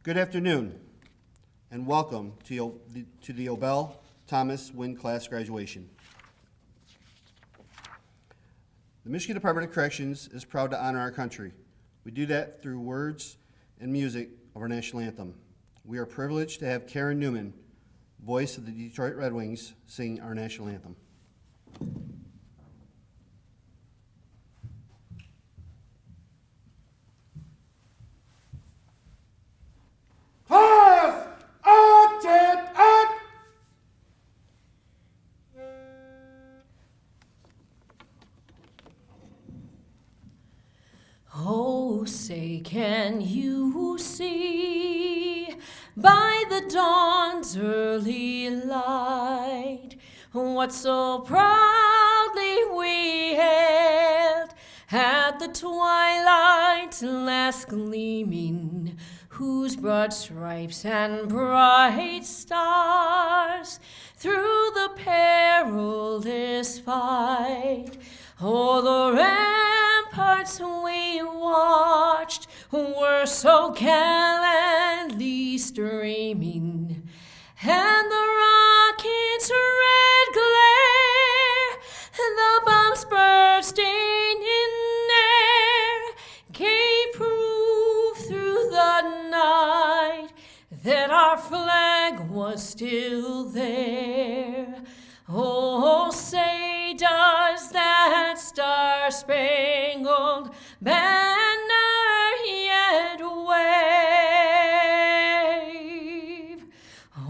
Good afternoon, and welcome to the Obel Thomas Winn class graduation. The Michigan Department of Corrections is proud to honor our country. We do that through words and music of our national anthem. We are privileged to have Karen Newman, voice of the Detroit Red Wings, sing our national anthem. Oh, say, can you see by the dawn's early light what so proudly we hailed at the twilight's last gleaming, whose broad stripes and bright stars through the perilous fight o'er the ramparts we watched were so gallantly streaming, and the rocket's red glare, the bombs bursting in air, gave proof through the night that our flag was still there. Oh, say, does that star-spangled banner yet wave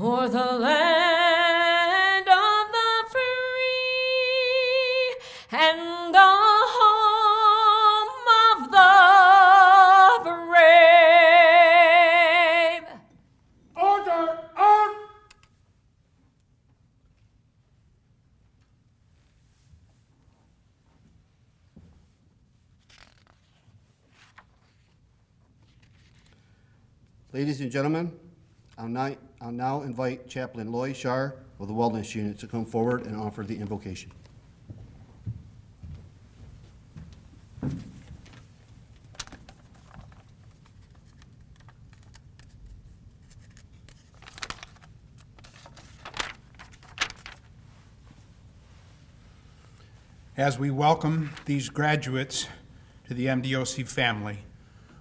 o'er the land of the free and the home of the brave? Order! Out! Ladies and gentlemen, I'll now invite Chaplain Loy Shar of the Wellness Unit to come forward and offer the invocation. As we welcome these graduates to the MDOC family,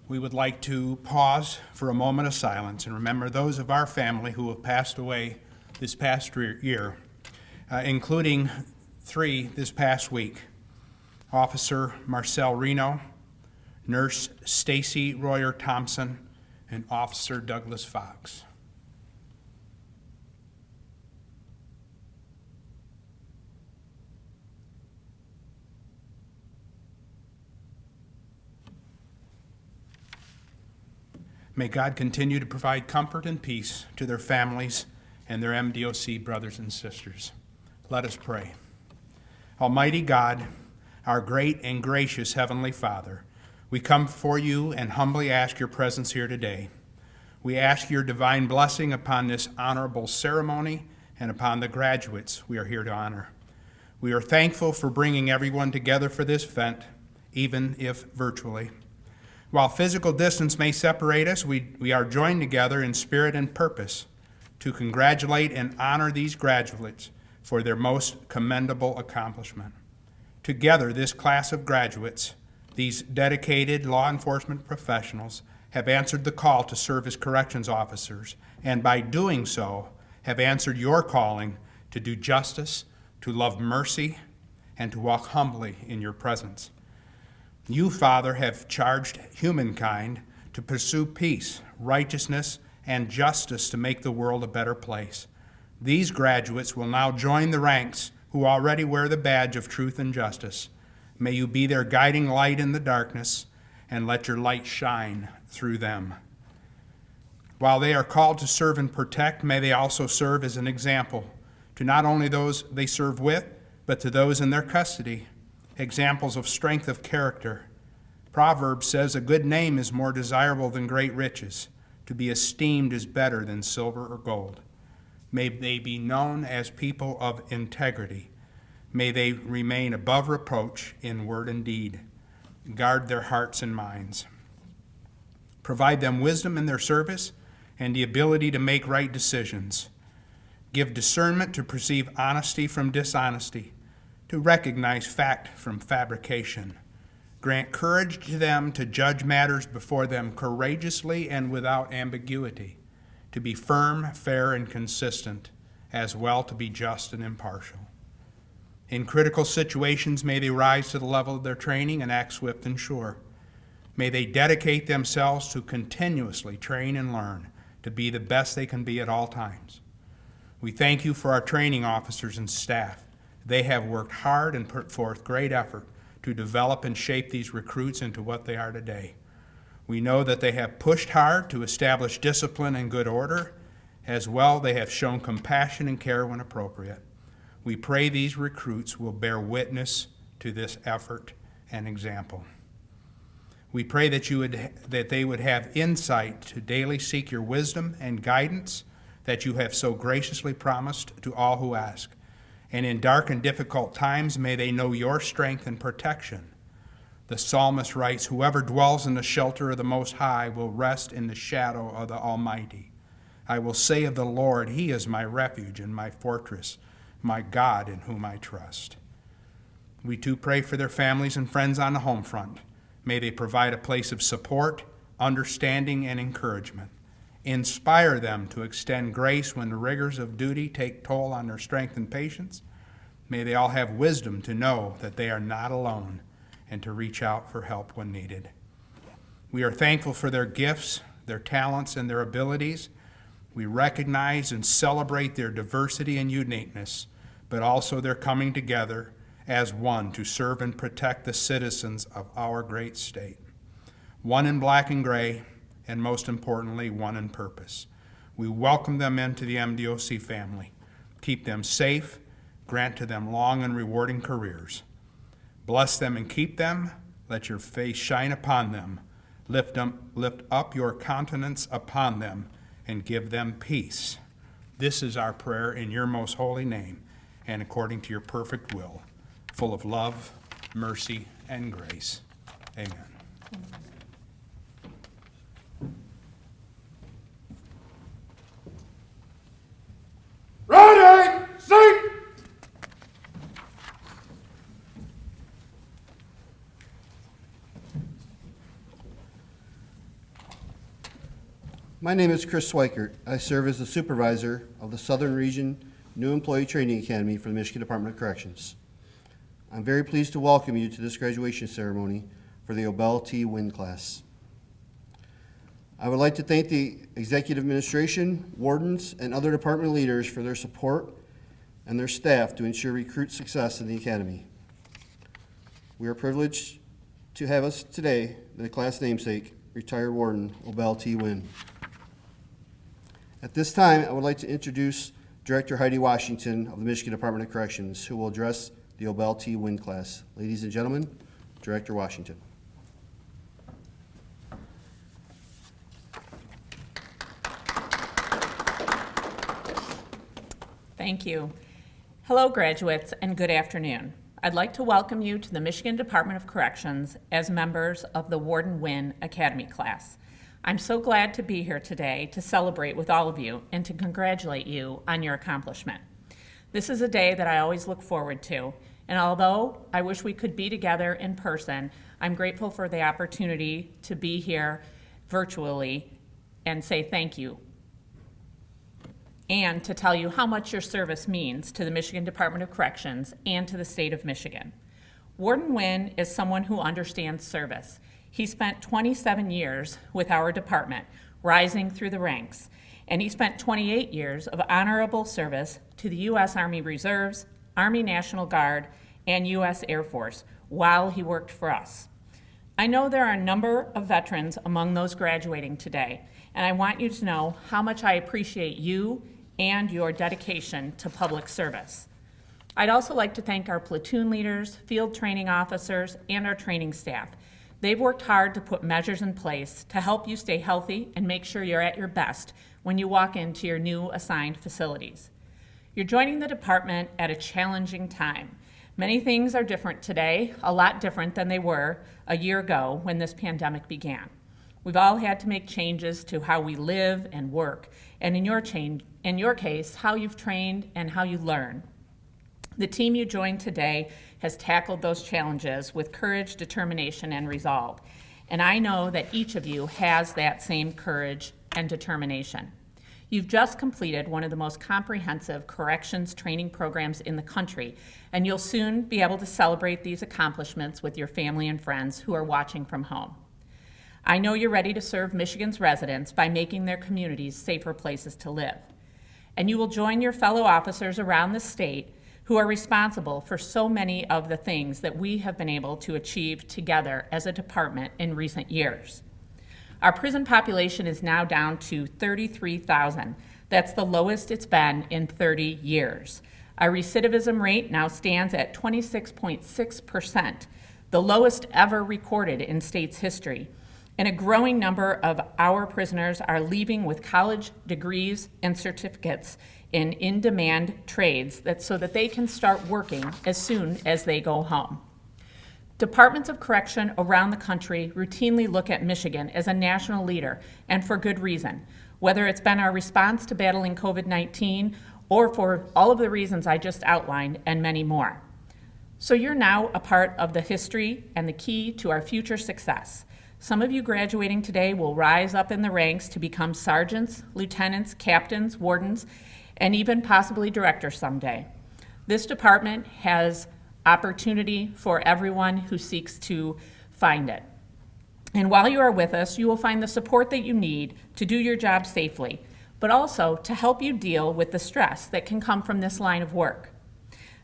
we would like to pause for a moment of silence and remember those of our family who have passed away this past year, including 3 this past week. Officer Marcel Reno, Nurse Stacy Royer Thompson, and Officer Douglas Fox. May God continue to provide comfort and peace to their families and their MDOC brothers and sisters. Let us pray. Almighty God, our great and gracious Heavenly Father, we come before you and humbly ask your presence here today. We ask your divine blessing upon this honorable ceremony and upon the graduates we are here to honor. We are thankful for bringing everyone together for this event, even if virtually. While physical distance may separate us, we are joined together in spirit and purpose to congratulate and honor these graduates for their most commendable accomplishment. Together, this class of graduates, these dedicated law enforcement professionals, have answered the call to serve as corrections officers, and by doing so, have answered your calling to do justice, to love mercy, and to walk humbly in your presence. You, Father, have charged humankind to pursue peace, righteousness, and justice to make the world a better place. These graduates will now join the ranks who already wear the badge of truth and justice. May you be their guiding light in the darkness, and let your light shine through them. While they are called to serve and protect, may they also serve as an example to not only those they serve with, but to those in their custody. Examples of strength of character. Proverbs says, a good name is more desirable than great riches. To be esteemed is better than silver or gold. May they be known as people of integrity. May they remain above reproach in word and deed. Guard their hearts and minds. Provide them wisdom in their service and the ability to make right decisions. Give discernment to perceive honesty from dishonesty, to recognize fact from fabrication. Grant courage to them to judge matters before them courageously and without ambiguity, to be firm, fair, and consistent, as well to be just and impartial. In critical situations, may they rise to the level of their training and act swift and sure. May they dedicate themselves to continuously train and learn to be the best they can be at all times. We thank you for our training officers and staff. They have worked hard and put forth great effort to develop and shape these recruits into what they are today. We know that they have pushed hard to establish discipline and good order. As well, they have shown compassion and care when appropriate. We pray these recruits will bear witness to this effort and example. We pray that they would have insight to daily seek your wisdom and guidance that you have so graciously promised to all who ask. And in dark and difficult times, may they know your strength and protection. The psalmist writes, "Whoever dwells in the shelter of the Most High will rest in the shadow of the Almighty. I will say of the Lord, He is my refuge and my fortress, my God in whom I trust." We too pray for their families and friends on the home front. May they provide a place of support, understanding, and encouragement. Inspire them to extend grace when the rigors of duty take toll on their strength and patience. May they all have wisdom to know that they are not alone and to reach out for help when needed. We are thankful for their gifts, their talents, and their abilities. We recognize and celebrate their diversity and uniqueness, but also their coming together as one to serve and protect the citizens of our great state. One in black and gray, and most importantly, one in purpose. We welcome them into the MDOC family. Keep them safe, grant to them long and rewarding careers. Bless them and keep them. Let your face shine upon them. Lift up your countenance upon them and give them peace. This is our prayer in your most holy name and according to your perfect will, full of love, mercy, and grace. Amen. Ready, sing! My name is Chris SCHWEIKERT. I serve as the supervisor of the Southern Region New Employee Training Academy for the Michigan Department of Corrections. I'm very pleased to welcome you to this graduation ceremony for the Obel T. Winn class. I would like to thank the executive administration, wardens, and other department leaders for their support and their staff to ensure recruit success in the academy. We are privileged to have us today the class namesake, retired Warden Obel T. Winn. At this time, I would like to introduce Director HEIDI Washington of the Michigan Department of Corrections, who will address the Obel T. Winn class. Ladies and gentlemen, Director Washington. Thank you. Hello, graduates, and good afternoon. I'd like to welcome you to the Michigan Department of Corrections as members of the Warden Winn Academy class. I'm so glad to be here today to celebrate with all of you and to congratulate you on your accomplishment. This is a day that I always look forward to, and although I wish we could be together in person, I'm grateful for the opportunity to be here virtually and say thank you, and to tell you how much your service means to the Michigan Department of Corrections and to the state of Michigan. Warden Winn is someone who understands service. He spent 27 years with our department, rising through the ranks, and he spent 28 years of honorable service to the U.S. Army Reserves, Army National Guard, and U.S. Air Force while he worked for us. I know there are a number of veterans among those graduating today, and I want you to know how much I appreciate you and your dedication to public service. I'd also like to thank our platoon leaders, field training officers, and our training staff. They've worked hard to put measures in place to help you stay healthy and make sure you're at your best when you walk into your new assigned facilities. You're joining the department at a challenging time. Many things are different today, a lot different than they were a year ago when this pandemic began. We've all had to make changes to how we live and work, and in your case, how you've trained and how you learn. The team you joined today has tackled those challenges with courage, determination, and resolve. And I know that each of you has that same courage and determination. You've just completed one of the most comprehensive corrections training programs in the country, and you'll soon be able to celebrate these accomplishments with your family and friends who are watching from home. I know you're ready to serve Michigan's residents by making their communities safer places to live. And you will join your fellow officers around the state who are responsible for so many of the things that we have been able to achieve together as a department in recent years. Our prison population is now down to 33,000. That's the lowest it's been in 30 years. Our recidivism rate now stands at 26.6%, the lowest ever recorded in state's history. And a growing number of our prisoners are leaving with college degrees and certificates in in-demand trades so that they can start working as soon as they go home. Departments of correction around the country routinely look at Michigan as a national leader, and for good reason, whether it's been our response to battling COVID-19 or for all of the reasons I just outlined and many more. So you're now a part of the history and the key to our future success. Some of you graduating today will rise up in the ranks to become sergeants, lieutenants, captains, wardens, and even possibly directors someday. This department has opportunity for everyone who seeks to find it. And while you are with us, you will find the support that you need to do your job safely, but also to help you deal with the stress that can come from this line of work.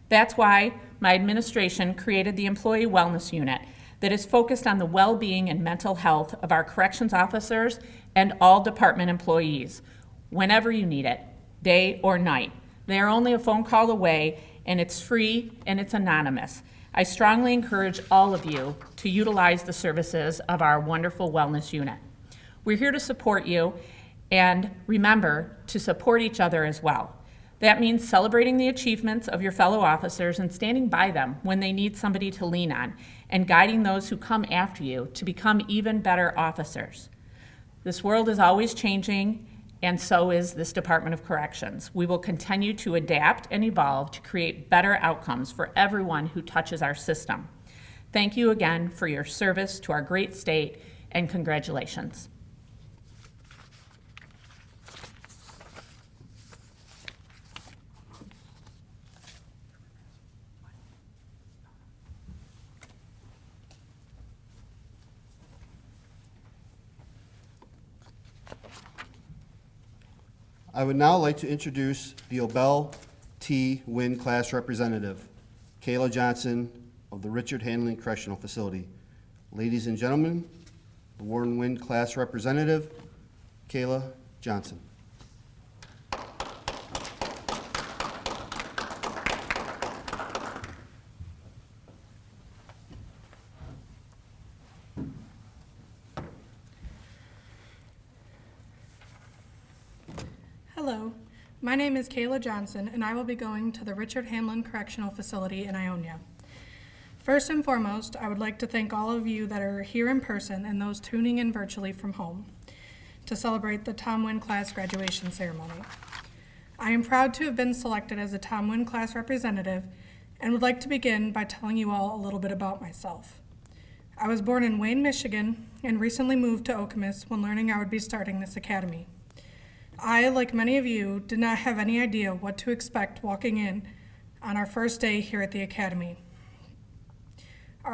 That's why my administration created the Employee Wellness Unit that is focused on the well-being and mental health of our corrections officers and all department employees, whenever you need it, day or night. They are only a phone call away, and it's free and it's anonymous. I strongly encourage all of you to utilize the services of our wonderful wellness unit. We're here to support you, and remember to support each other as well. That means celebrating the achievements of your fellow officers and standing by them when they need somebody to lean on, and guiding those who come after you to become even better officers. This world is always changing, and so is this Department of Corrections. We will continue to adapt and evolve to create better outcomes for everyone who touches our system. Thank you again for your service to our great state, and congratulations. I would now like to introduce the Obel T. Winn class representative, Kayla Johnson of the Richard Hanley Correctional Facility. Ladies and gentlemen, the Warden Winn class representative, Kayla Johnson. Hello, my name is Kayla Johnson, and I will be going to the Richard Hanlon Correctional Facility in Ionia. First and foremost, I would like to thank all of you that are here in person and those tuning in virtually from home to celebrate the Tom Winn class graduation ceremony. I am proud to have been selected as a Tom Winn class representative and would like to begin by telling you all a little bit about myself. I was born in Wayne, Michigan, and recently moved to Okemos when learning I would be starting this academy. I, like many of you, did not have any idea what to expect walking in on our first day here at the academy.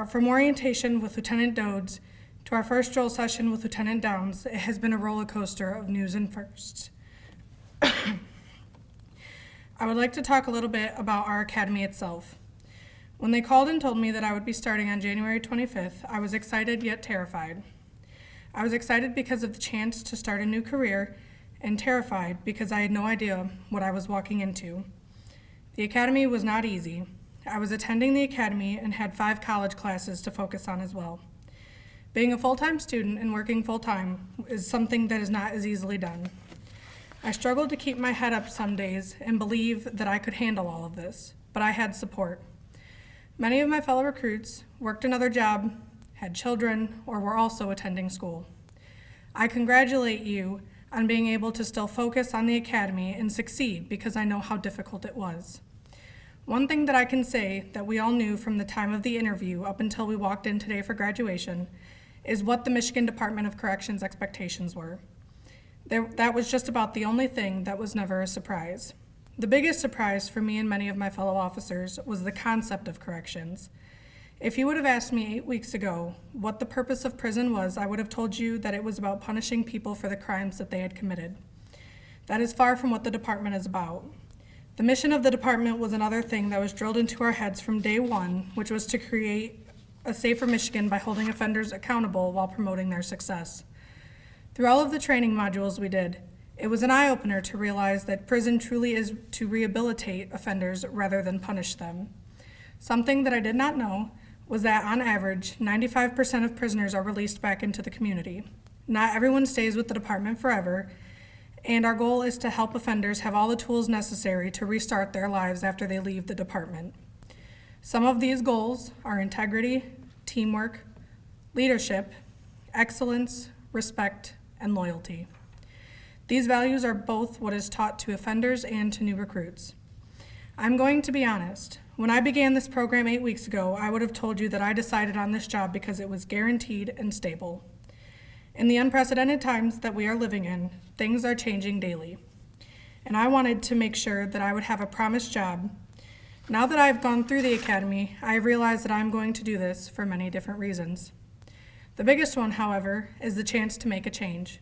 From orientation with Lieutenant Dodds to our first drill session with Lieutenant Downs, it has been a roller coaster of news and firsts. I would like to talk a little bit about our academy itself. When they called and told me that I would be starting on January 25th, I was excited yet terrified. I was excited because of the chance to start a new career, and terrified because I had no idea what I was walking into. The academy was not easy. I was attending the academy and had 5 college classes to focus on as well. Being a full-time student and working full-time is something that is not as easily done. I struggled to keep my head up some days and believe that I could handle all of this, but I had support. Many of my fellow recruits worked another job, had children, or were also attending school. I congratulate you on being able to still focus on the academy and succeed because I know how difficult it was. One thing that I can say that we all knew from the time of the interview up until we walked in today for graduation is what the Michigan Department of Corrections expectations were. That was just about the only thing that was never a surprise. The biggest surprise for me and many of my fellow officers was the concept of corrections. If you would have asked me 8 weeks ago what the purpose of prison was, I would have told you that it was about punishing people for the crimes that they had committed. That is far from what the department is about. The mission of the department was another thing that was drilled into our heads from day one, which was to create a safer Michigan by holding offenders accountable while promoting their success. Through all of the training modules we did, it was an eye-opener to realize that prison truly is to rehabilitate offenders rather than punish them. Something that I did not know was that on average, 95% of prisoners are released back into the community. Not everyone stays with the department forever, and our goal is to help offenders have all the tools necessary to restart their lives after they leave the department. Some of these goals are integrity, teamwork, leadership, excellence, respect, and loyalty. These values are both what is taught to offenders and to new recruits. I'm going to be honest. When I began this program 8 weeks ago, I would have told you that I decided on this job because it was guaranteed and stable. In the unprecedented times that we are living in, things are changing daily. And I wanted to make sure that I would have a promised job. Now that I've gone through the academy, I have realized that I'm going to do this for many different reasons. The biggest one, however, is the chance to make a change.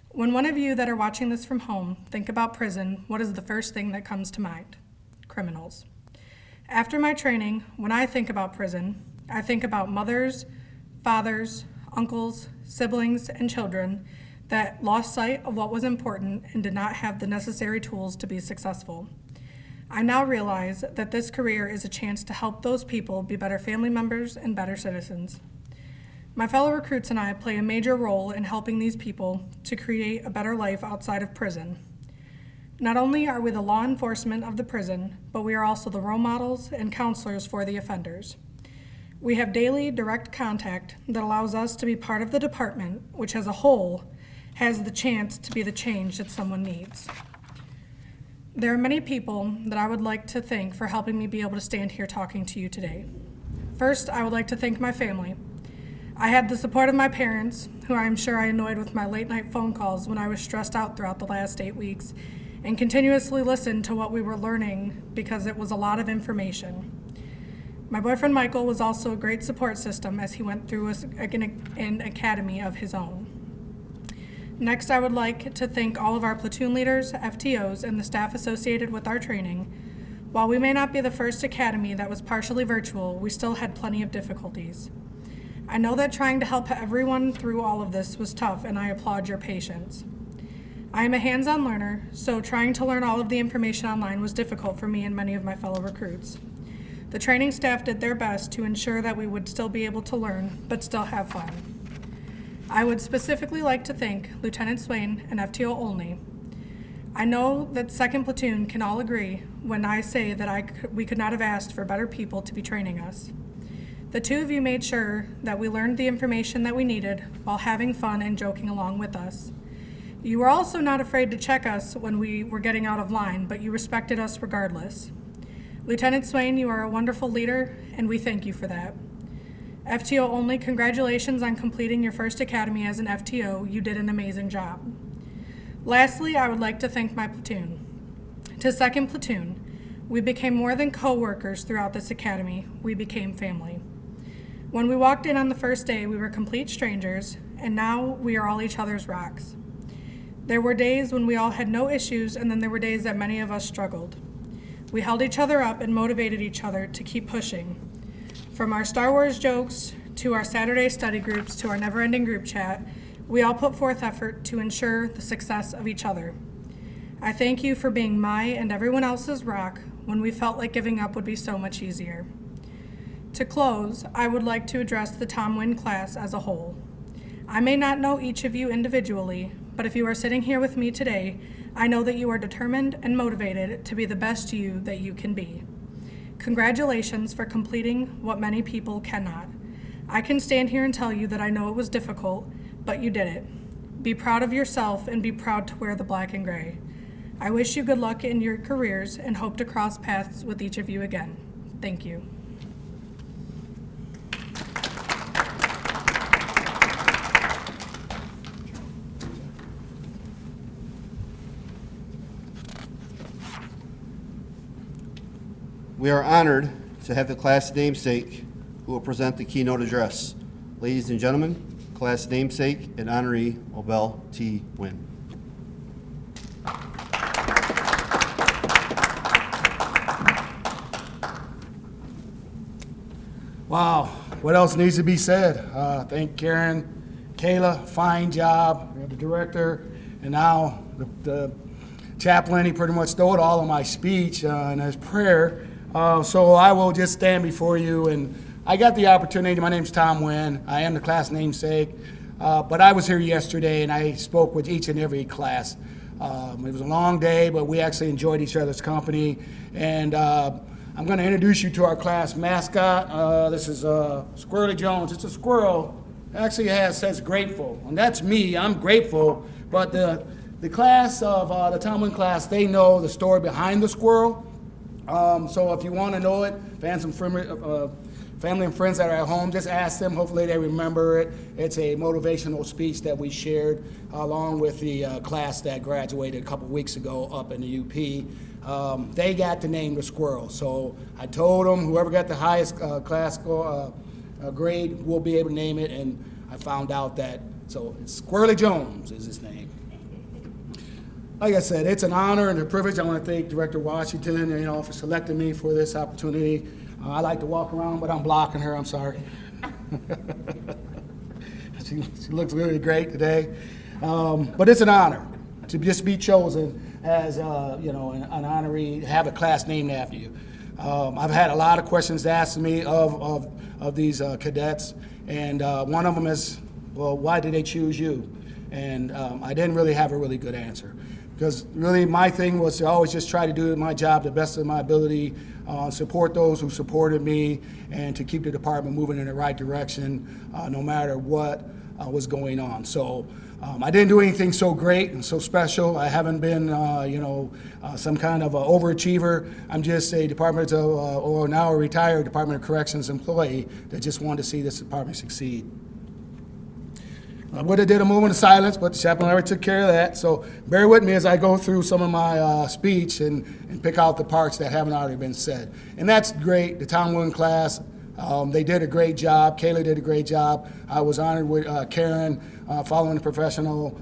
When one of you that are watching this from home think about prison, what is the first thing that comes to mind? Criminals. After my training, when I think about prison, I think about mothers, fathers, uncles, siblings, and children that lost sight of what was important and did not have the necessary tools to be successful. I now realize that this career is a chance to help those people be better family members and better citizens. My fellow recruits and I play a major role in helping these people to create a better life outside of prison. Not only are we the law enforcement of the prison, but we are also the role models and counselors for the offenders. We have daily direct contact that allows us to be part of the department, which as a whole has the chance to be the change that someone needs. There are many people that I would like to thank for helping me be able to stand here talking to you today. First, I would like to thank my family. I had the support of my parents, who I am sure I annoyed with my late night phone calls when I was stressed out throughout the last 8 weeks, and continuously listened to what we were learning because it was a lot of information. My boyfriend Michael was also a great support system as he went through an academy of his own. Next, I would like to thank all of our platoon leaders, FTOs, and the staff associated with our training. While we may not be the first academy that was partially virtual, we still had plenty of difficulties. I know that trying to help everyone through all of this was tough, and I applaud your patience. I am a hands-on learner, so trying to learn all of the information online was difficult for me and many of my fellow recruits. The training staff did their best to ensure that we would still be able to learn, but still have fun. I would specifically like to thank Lieutenant Swain and FTO only. I know that 2nd Platoon can all agree when I say that we could not have asked for better people to be training us. The two of you made sure that we learned the information that we needed while having fun and joking along with us. You were also not afraid to check us when we were getting out of line, but you respected us regardless. Lieutenant Swain, you are a wonderful leader, and we thank you for that. FTO only, congratulations on completing your first academy as an FTO. You did an amazing job. Lastly, I would like to thank my platoon. To 2nd Platoon, we became more than co-workers throughout this academy. We became family. When we walked in on the first day, we were complete strangers, and now we are all each other's rocks. There were days when we all had no issues, and then there were days that many of us struggled. We held each other up and motivated each other to keep pushing. From our Star Wars jokes, to our Saturday study groups, to our never-ending group chat, we all put forth effort to ensure the success of each other. I thank you for being my and everyone else's rock when we felt like giving up would be so much easier. To close, I would like to address the Tom Winn class as a whole. I may not know each of you individually, but if you are sitting here with me today, I know that you are determined and motivated to be the best you that you can be. Congratulations for completing what many people cannot. I can stand here and tell you that I know it was difficult, but you did it. Be proud of yourself and be proud to wear the black and gray. I wish you good luck in your careers and hope to cross paths with each of you again. Thank you. We are honored to have the class namesake who will present the keynote address. Ladies and gentlemen, class namesake and honoree Obel T. Winn. Wow, what else needs to be said? Thank Karen, Kayla, fine job. We have the director, and now the chaplain. He pretty much stole all of my speech and his prayer. So I will just stand before you, and I got the opportunity. My name's Tom Winn. I am the class namesake, but I was here yesterday, and I spoke with each and every class. It was a long day, but we actually enjoyed each other's company, and I'm going to introduce you to our class mascot. This is Squirrely Jones. It's a squirrel. It actually says grateful, and that's me. I'm grateful, but the class of the Tom Winn class, they know the story behind the squirrel. So if you want to know it, family and friends that are at home, just ask them. Hopefully they remember it. It's a motivational speech that we shared along with the class that graduated a couple weeks ago up in the UP. They got to name the squirrel. So I told them whoever got the highest class grade will be able to name it, and I found out that, so it's Squirrely Jones is his name. Like I said, it's an honor and a privilege. I want to thank Director Washington, for selecting me for this opportunity. I like to walk around, but I'm blocking her. I'm sorry. she looks really great today. But it's an honor to just be chosen as an honoree, have a class named after you. I've had a lot of questions asked me of these cadets, and one of them is, well, why did they choose you? And I didn't really have a really good answer. Because really my thing was to always just try to do my job the best of my ability, support those who supported me, and to keep the department moving in the right direction no matter what was going on. So I didn't do anything so great and so special. I haven't been, some kind of overachiever. I'm just a or now a retired Department of Corrections employee that just wanted to see this department succeed. I would have did a moment of silence, but the chaplain already took care of that. So bear with me as I go through some of my speech and pick out the parts that haven't already been said. And that's great. The Tom Winn class, they did a great job. Kayla did a great job. I was honored with Karen, following the professional,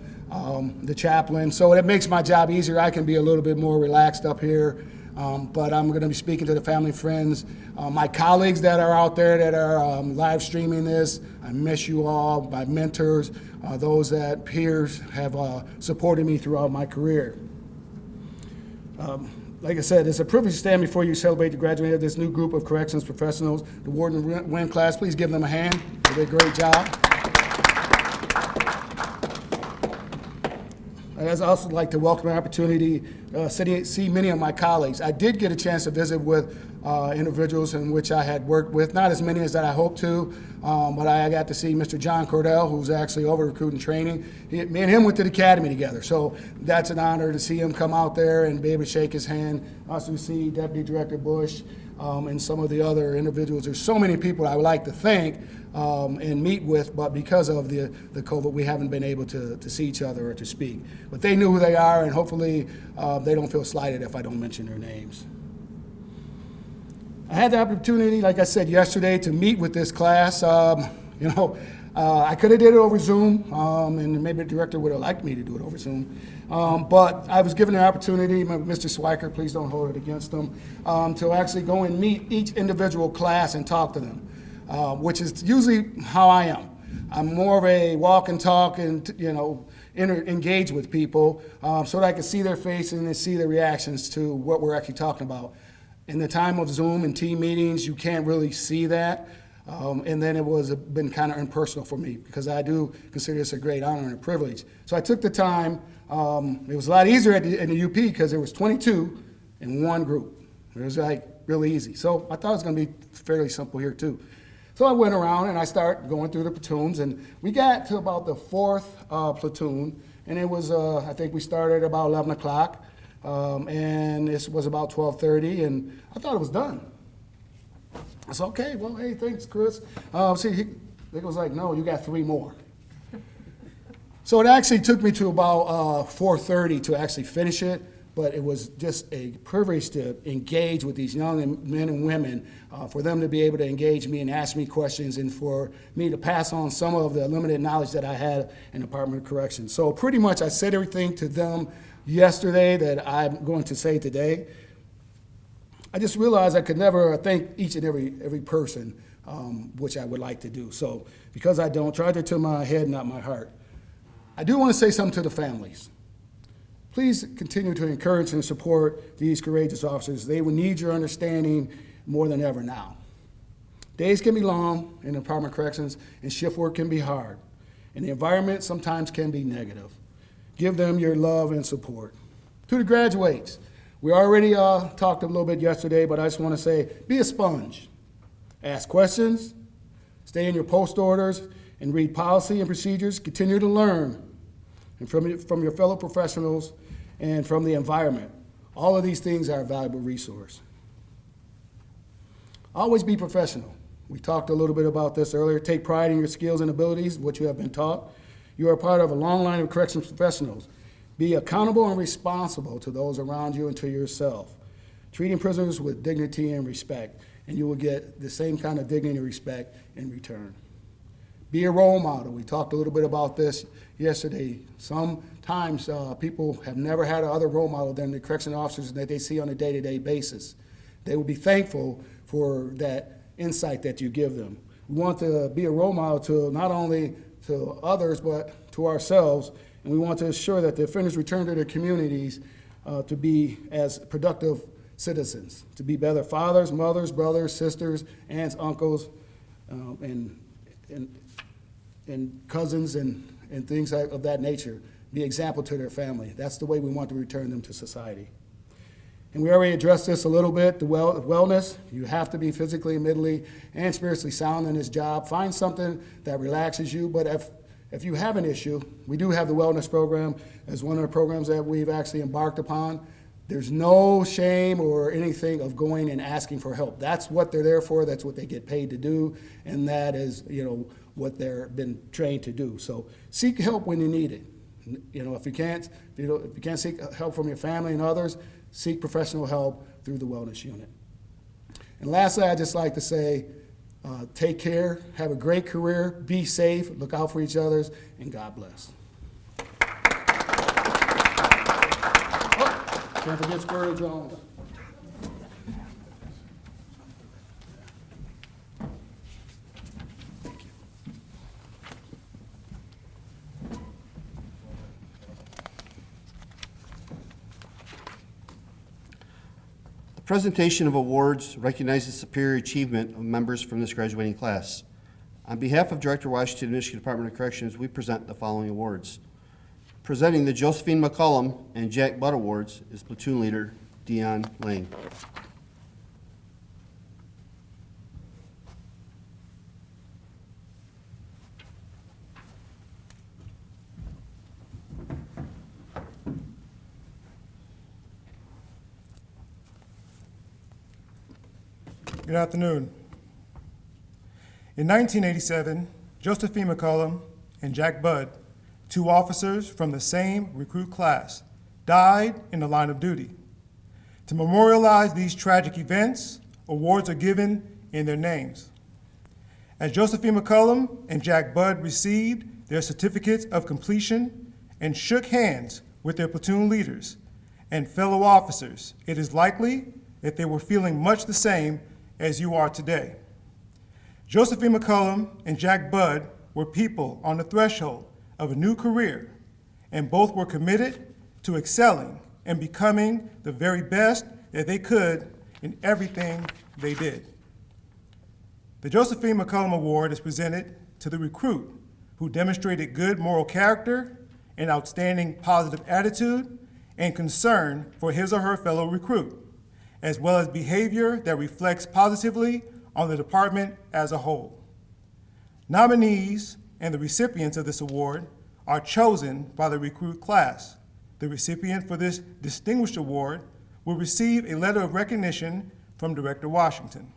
the chaplain. So it makes my job easier. I can be a little bit more relaxed up here. But I'm going to be speaking to the family, friends, my colleagues that are out there that are live streaming this. I miss you all, my mentors, those that peers have supported me throughout my career. Like I said, it's a privilege to stand before you, celebrate the graduation of this new group of corrections professionals, the Warden Winn class. Please give them a hand. They did a great job. I'd also like to welcome the opportunity to see many of my colleagues. I did get a chance to visit with individuals in which I had worked with, not as many as that I hoped to, but I got to see Mr. John Cordell, who's actually over recruiting training. Me and him went to the academy together, so that's an honor to see him come out there and be able to shake his hand. Also see Deputy Director Bush and some of the other individuals. There's so many people I would like to thank and meet with, but because of the COVID, we haven't been able to see each other or to speak. But they knew who they are, and hopefully they don't feel slighted if I don't mention their names. I had the opportunity, like I said yesterday, to meet with this class. I could have did it over Zoom, and maybe the director would have liked me to do it over Zoom. But I was given the opportunity, Mr. SCHWEIKERT, please don't hold it against them, to actually go and meet each individual class and talk to them, which is usually how I am. I'm more of a walk and talk and, engage with people so that I can see their faces and see their reactions to what we're actually talking about. In the time of Zoom and team meetings, you can't really see that. And then it was been kind of impersonal for me because I do consider this a great honor and a privilege. So I took the time. It was a lot easier in the UP because there was 22 in one group. It was like really easy. So I thought it was going to be fairly simple here too. So I went around and I started going through the platoons, and we got to about the 4th platoon, and it was, I think we started about 11 o'clock, and this was about 12:30, and I thought it was done. I said, okay, well, hey, thanks, Chris. He was like, no, you got 3 more. So it actually took me to about 4:30 to actually finish it, but it was just a privilege to engage with these young men and women, for them to be able to engage me and ask me questions, and for me to pass on some of the limited knowledge that I had in the Department of Corrections. So pretty much I said everything to them yesterday that I'm going to say today. I just realized I could never thank each and every person, which I would like to do. So because I don't, charge it to my head, not my heart. I do want to say something to the families. Please continue to encourage and support these courageous officers. They will need your understanding more than ever now. Days can be long in the Department of Corrections, and shift work can be hard, and the environment sometimes can be negative. Give them your love and support. To the graduates, we already talked a little bit yesterday, but I just want to say, be a sponge. Ask questions, stay in your post orders, and read policy and procedures. Continue to learn and from your fellow professionals and from the environment. All of these things are a valuable resource. Always be professional. We talked a little bit about this earlier. Take pride in your skills and abilities, what you have been taught. You are part of a long line of corrections professionals. Be accountable and responsible to those around you and to yourself. Treating prisoners with dignity and respect, and you will get the same kind of dignity and respect in return. Be a role model. We talked a little bit about this yesterday. Sometimes people have never had another role model than the correction officers that they see on a day-to-day basis. They will be thankful for that insight that you give them. We want to be a role model to not only to others, but to ourselves, and we want to ensure that the offenders return to their communities to be as productive citizens, to be better fathers, mothers, brothers, sisters, aunts, uncles, and cousins and things of that nature. Be an example to their family. That's the way we want to return them to society. And we already addressed this a little bit, the wellness. You have to be physically, mentally, and spiritually sound in this job. Find something that relaxes you, but if you have an issue, we do have the wellness program as one of the programs that we've actually embarked upon. There's no shame or anything of going and asking for help. That's what they're there for. That's what they get paid to do, and that is, what they're been trained to do. So seek help when you need it. If you can't seek help from your family and others, seek professional help through the wellness unit. And lastly, I'd just like to say, take care, have a great career, be safe, look out for each other, and God bless. Can't forget Squirrel Jones. The presentation of awards recognizes superior achievement of members from this graduating class. On behalf of Director Washington, Michigan Department of Corrections, we present the following awards. Presenting the Josephine McCullum and Jack Budd Awards is Platoon Leader Dion Lang. Good afternoon. In 1987, Josephine McCullum and Jack Budd, 2 officers from the same recruit class, died in the line of duty. To memorialize these tragic events, awards are given in their names. As Josephine McCullum and Jack Budd received their certificates of completion and shook hands with their platoon leaders and fellow officers, it is likely that they were feeling much the same as you are today. Josephine McCullum and Jack Budd were people on the threshold of a new career, and both were committed to excelling and becoming the very best that they could in everything they did. The Josephine McCullum Award is presented to the recruit who demonstrated good moral character, an outstanding positive attitude, and concern for his or her fellow recruit, as well as behavior that reflects positively on the department as a whole. Nominees and the recipients of this award are chosen by the recruit class. The recipient for this distinguished award will receive a letter of recognition from Director Washington.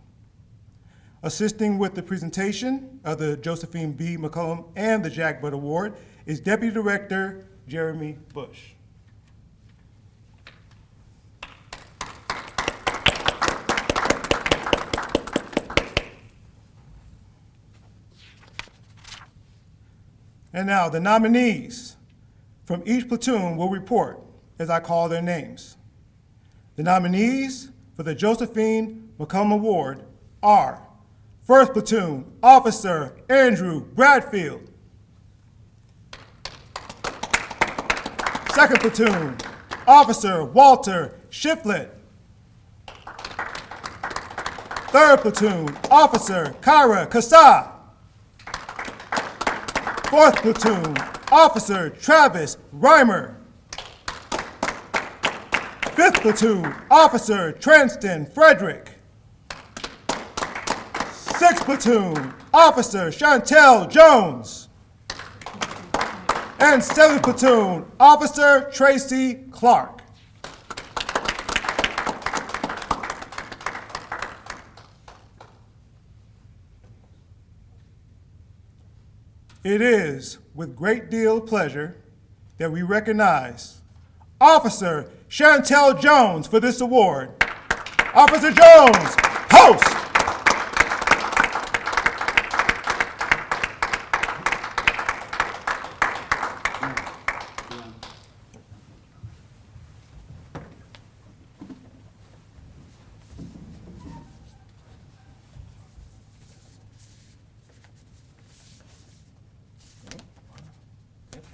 Assisting with the presentation of the Josephine B. McCollum and the Jack Budd Award is Deputy Director Jeremy Bush. And now the nominees from each platoon will report as I call their names. The nominees for the Josephine McCollum Award are 1st Platoon Officer Andrew Bradfield. 2nd Platoon Officer Walter Shiflett. 3rd Platoon Officer Kyra Kassa. 4th Platoon Officer Travis Reimer. 5th Platoon Officer Transton Frederick. 6th Platoon Officer Chantel Jones. And 7th Platoon Officer Tracy Clark. It is with great deal of pleasure that we recognize Officer Chantel Jones for this award. Officer Jones, host.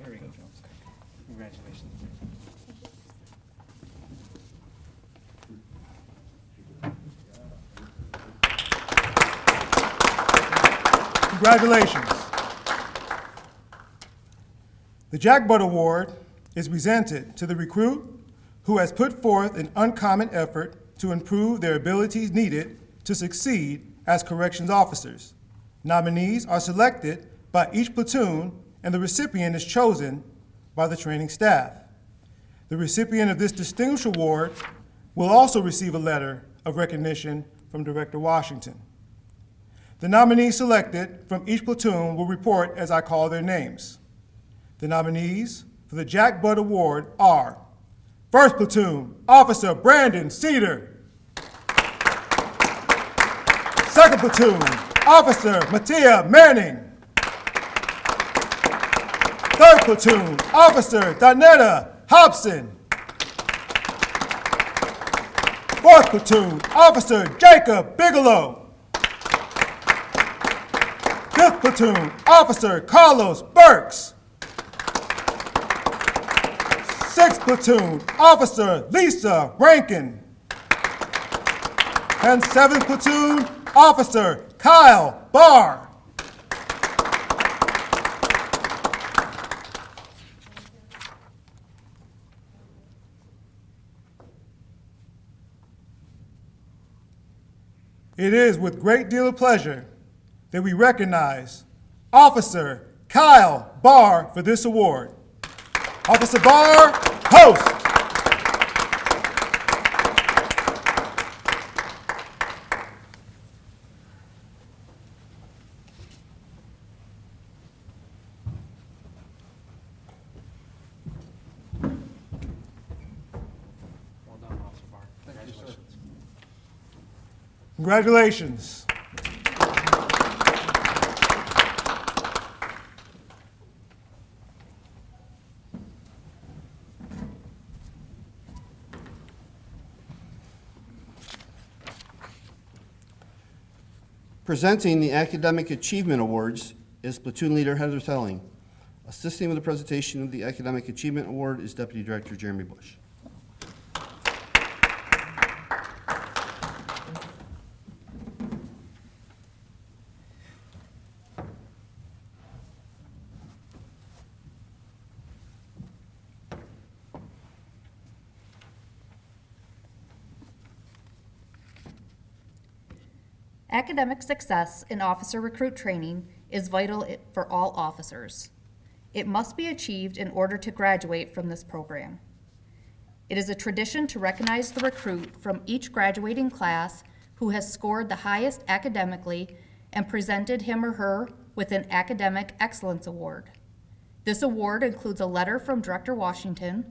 There we go, Jones. Congratulations. Congratulations. The Jack Budd Award is presented to the recruit who has put forth an uncommon effort to improve their abilities needed to succeed as corrections officers. Nominees are selected by each platoon, and the recipient is chosen by the training staff. The recipient of this distinguished award will also receive a letter of recognition from Director Washington. The nominees selected from each platoon will report as I call their names. The nominees for the Jack Budd Award are 1st Platoon Officer Brandon Cedar. 2nd Platoon Officer Mattia Manning. 3rd Platoon Officer Donetta Hobson. 4th Platoon Officer Jacob Bigelow. 5th Platoon Officer Carlos Burks. 6th Platoon Officer Lisa Rankin. And 7th Platoon Officer Kyle Barr. It is with great deal of pleasure that we recognize Officer Kyle Barr for this award. Officer Barr, host. Well done, Officer Barr. Congratulations. Congratulations. Presenting the Academic Achievement Awards is Platoon Leader Heather Telling. Assisting with the presentation of the Academic Achievement Award is Deputy Director Jeremy Bush. Academic success in officer recruit training is vital for all officers. It must be achieved in order to graduate from this program. It is a tradition to recognize the recruit from each graduating class who has scored the highest academically and presented him or her with an Academic Excellence Award. This award includes a letter from Director Washington,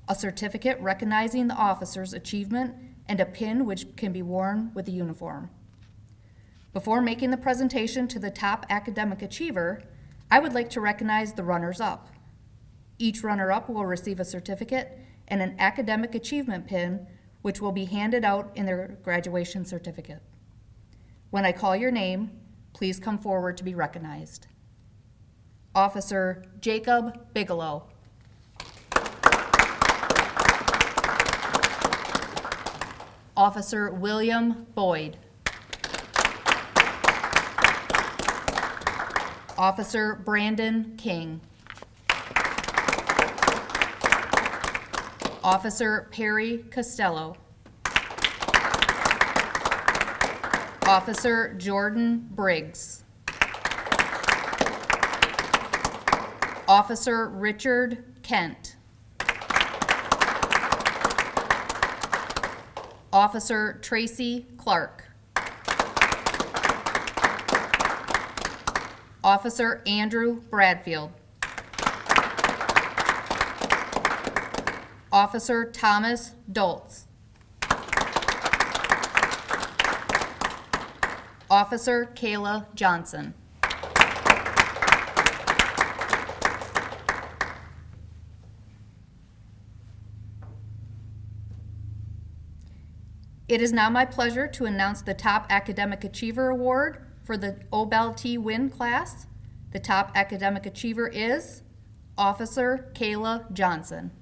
a certificate recognizing the officer's achievement, and a pin which can be worn with the uniform. Before making the presentation to the top academic achiever, I would like to recognize the runners-up. Each runner-up will receive a certificate and an academic achievement pin, which will be handed out in their graduation certificate. When I call your name, please come forward to be recognized. Officer Jacob Bigelow. Officer William Boyd. Officer Brandon King. Officer Perry Costello. Officer Jordan Briggs. Officer Richard Kent. Officer Tracy Clark. Officer Andrew Bradfield. Officer Thomas Doltz. Officer Kayla Johnson. It is now my pleasure to announce the Top Academic Achiever Award for the HEIDI Winn class. The top academic achiever is Officer Kayla Johnson.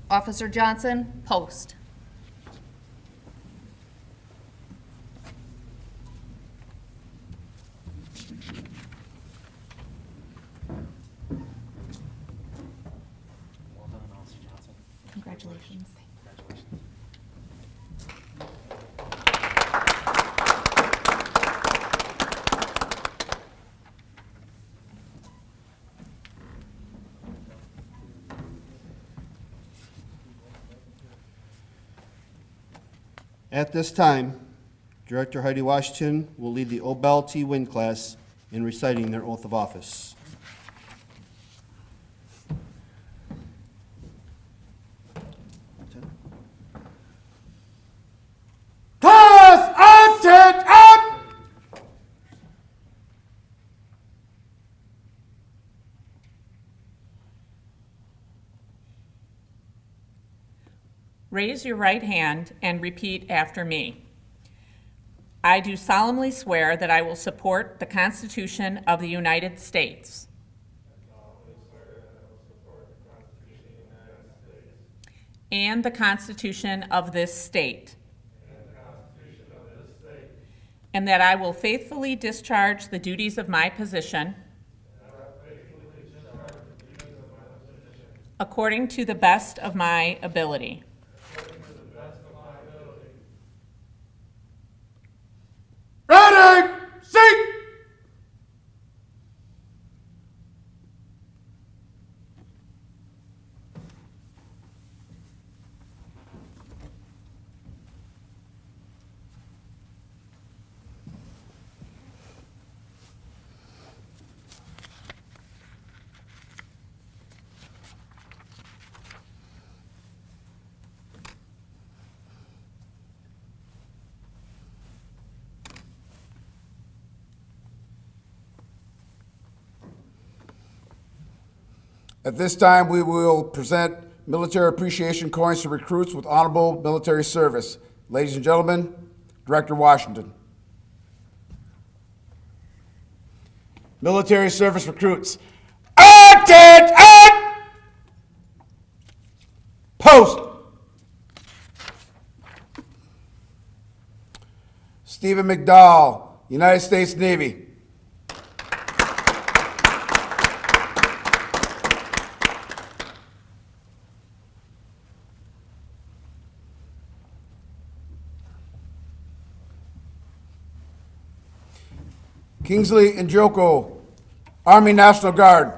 Officer Johnson, post. Well done, Officer Johnson. Congratulations. Congratulations. At this time, Director Heidi Washington will lead the Obel T. Winn class in reciting their oath of office. Toss! Attention! Raise your right hand and repeat after me. I do solemnly swear that I will support the Constitution of the United States and the Constitution of this state, and that I will faithfully discharge the duties of my position according to the best of my ability. Ready! Seat! At this time, we will present military appreciation coins to recruits with honorable military service. Ladies and gentlemen, Director Washington. Military service recruits. Attention! Post! Stephen McDowell, United States Navy. Kingsley Njoko, Army National Guard.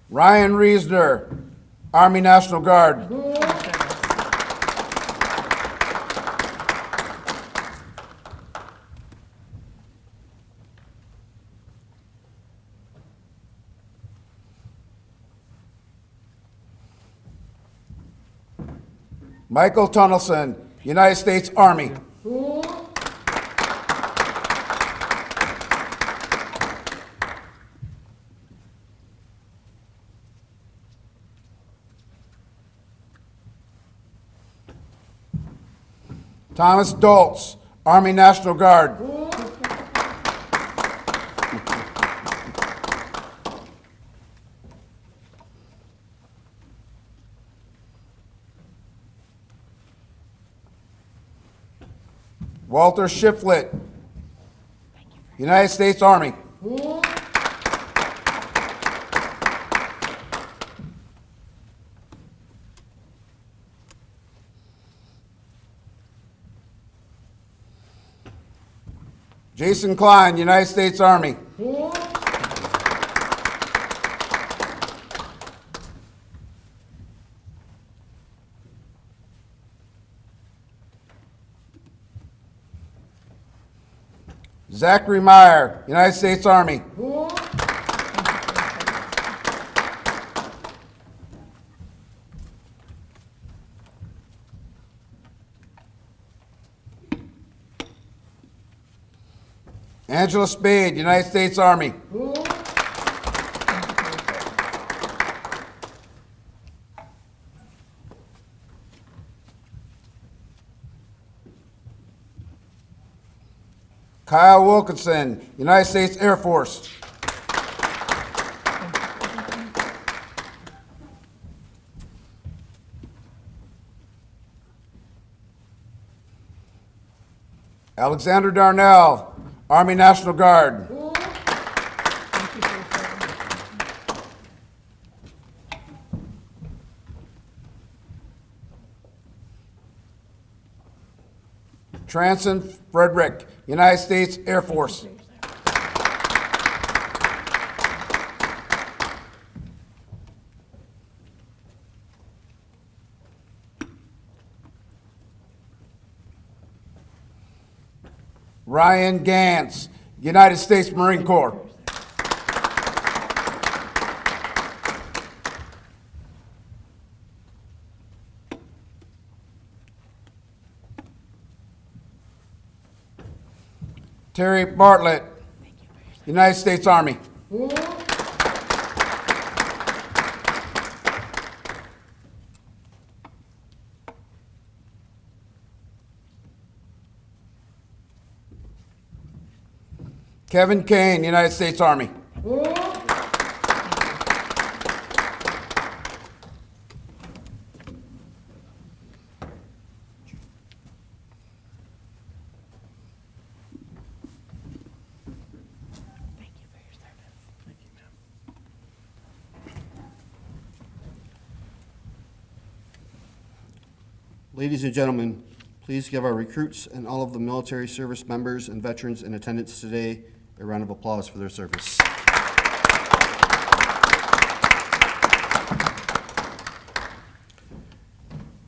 Ryan Reesner, Army National Guard. Michael Tunnelson, United States Army. Thomas Doltz, Army National Guard. Walter Shiflett, United States Army. Jason Klein, United States Army. Zachary Meyer, United States Army. Angela Spade, United States Army. Kyle Wilkinson, United States Air Force. Alexander Darnell, Army National Guard. Transon Frederick, United States Air Force. Ryan Gantz, United States Marine Corps. Terry Bartlett, United States Army. Kevin Kane, United States Army. Ladies and gentlemen, please give our recruits and all of the military service members and veterans in attendance today a round of applause for their service.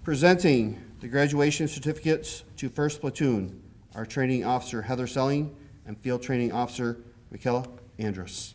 Presenting the graduation certificates to 1st Platoon, our training officer Heather Selling and field training officer Michaela Andrus.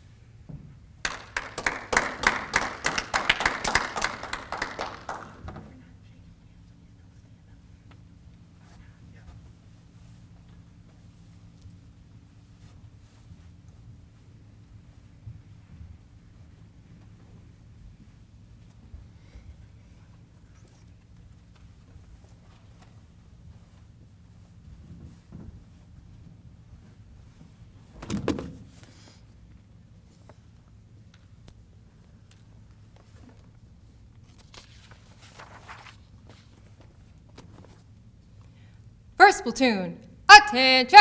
First platoon, attention!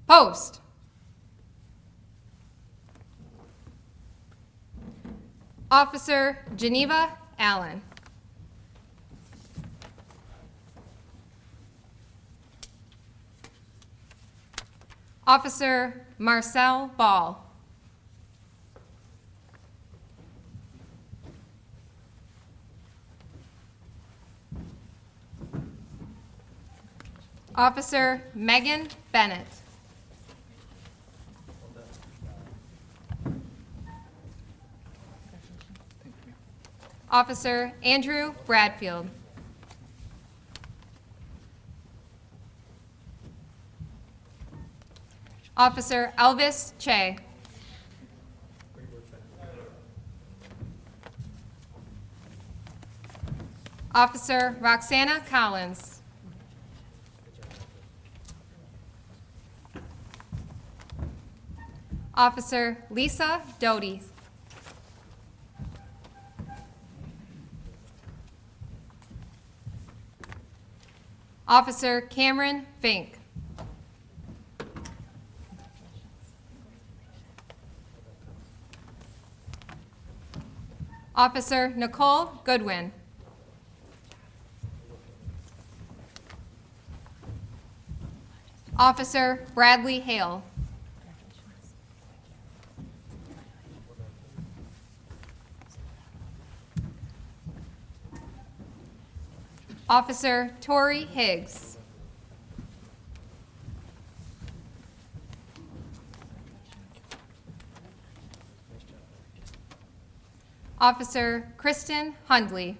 Post. Officer Geneva Allen. Officer Marcel Ball. Officer Megan Bennett. Officer Andrew Bradfield. Officer Elvis Che. Officer Roxana Collins. Officer Lisa Doty. Officer Cameron Fink. Officer Nicole Goodwin. Officer Bradley Hale. Officer Tori Higgs. Officer Kristen Hundley.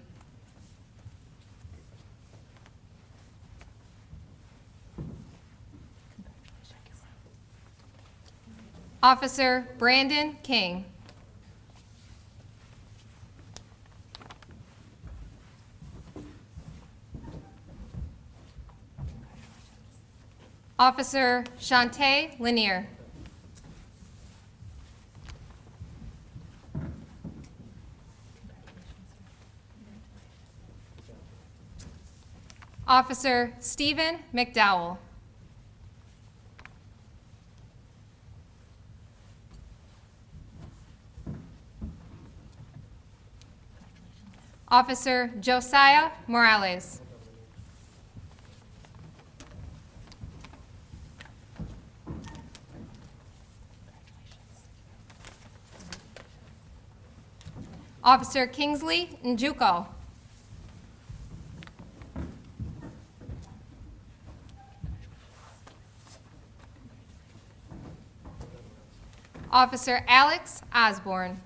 Officer Brandon King. Officer Shantae Lanier. Officer Stephen McDowell. Officer Josiah Morales. Officer Kingsley Njuko. Officer Alex Osborne.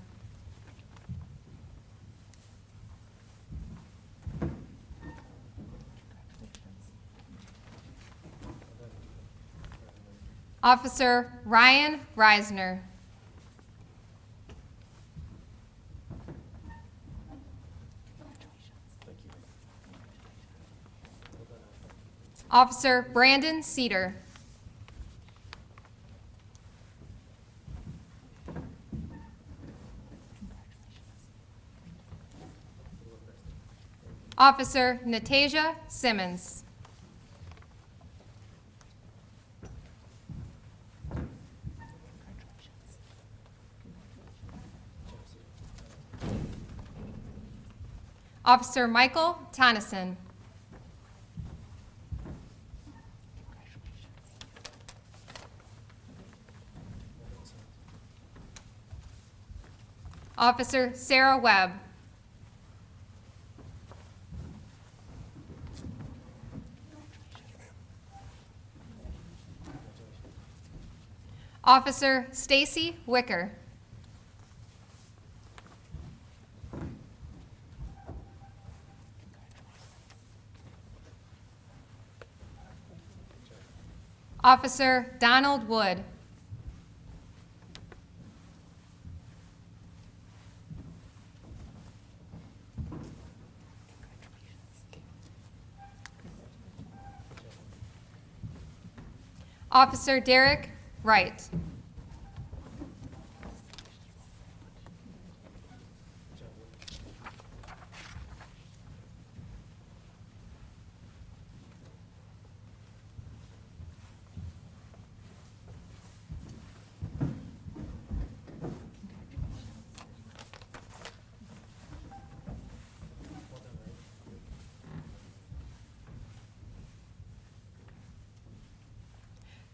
Officer Ryan Reisner. Officer Brandon Cedar. Officer Natasia Simmons. Officer Michael Tonneson. Officer Sarah Webb. Officer Stacy Wicker. Officer Donald Wood. Officer Derek Wright.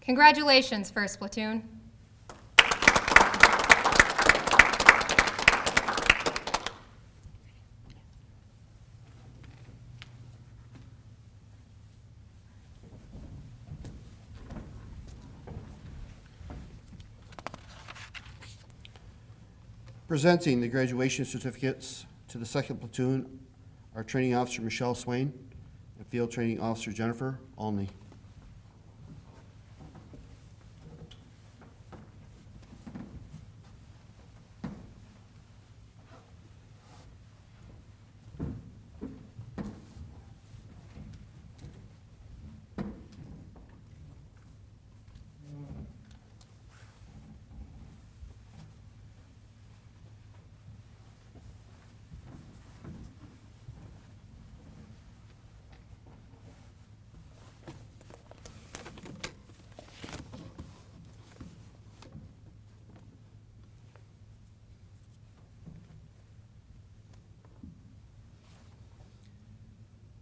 Congratulations, 1st Platoon. Presenting the graduation certificates to the 2nd Platoon are Training Officer Michelle Swain and Field Training Officer Jennifer Olney.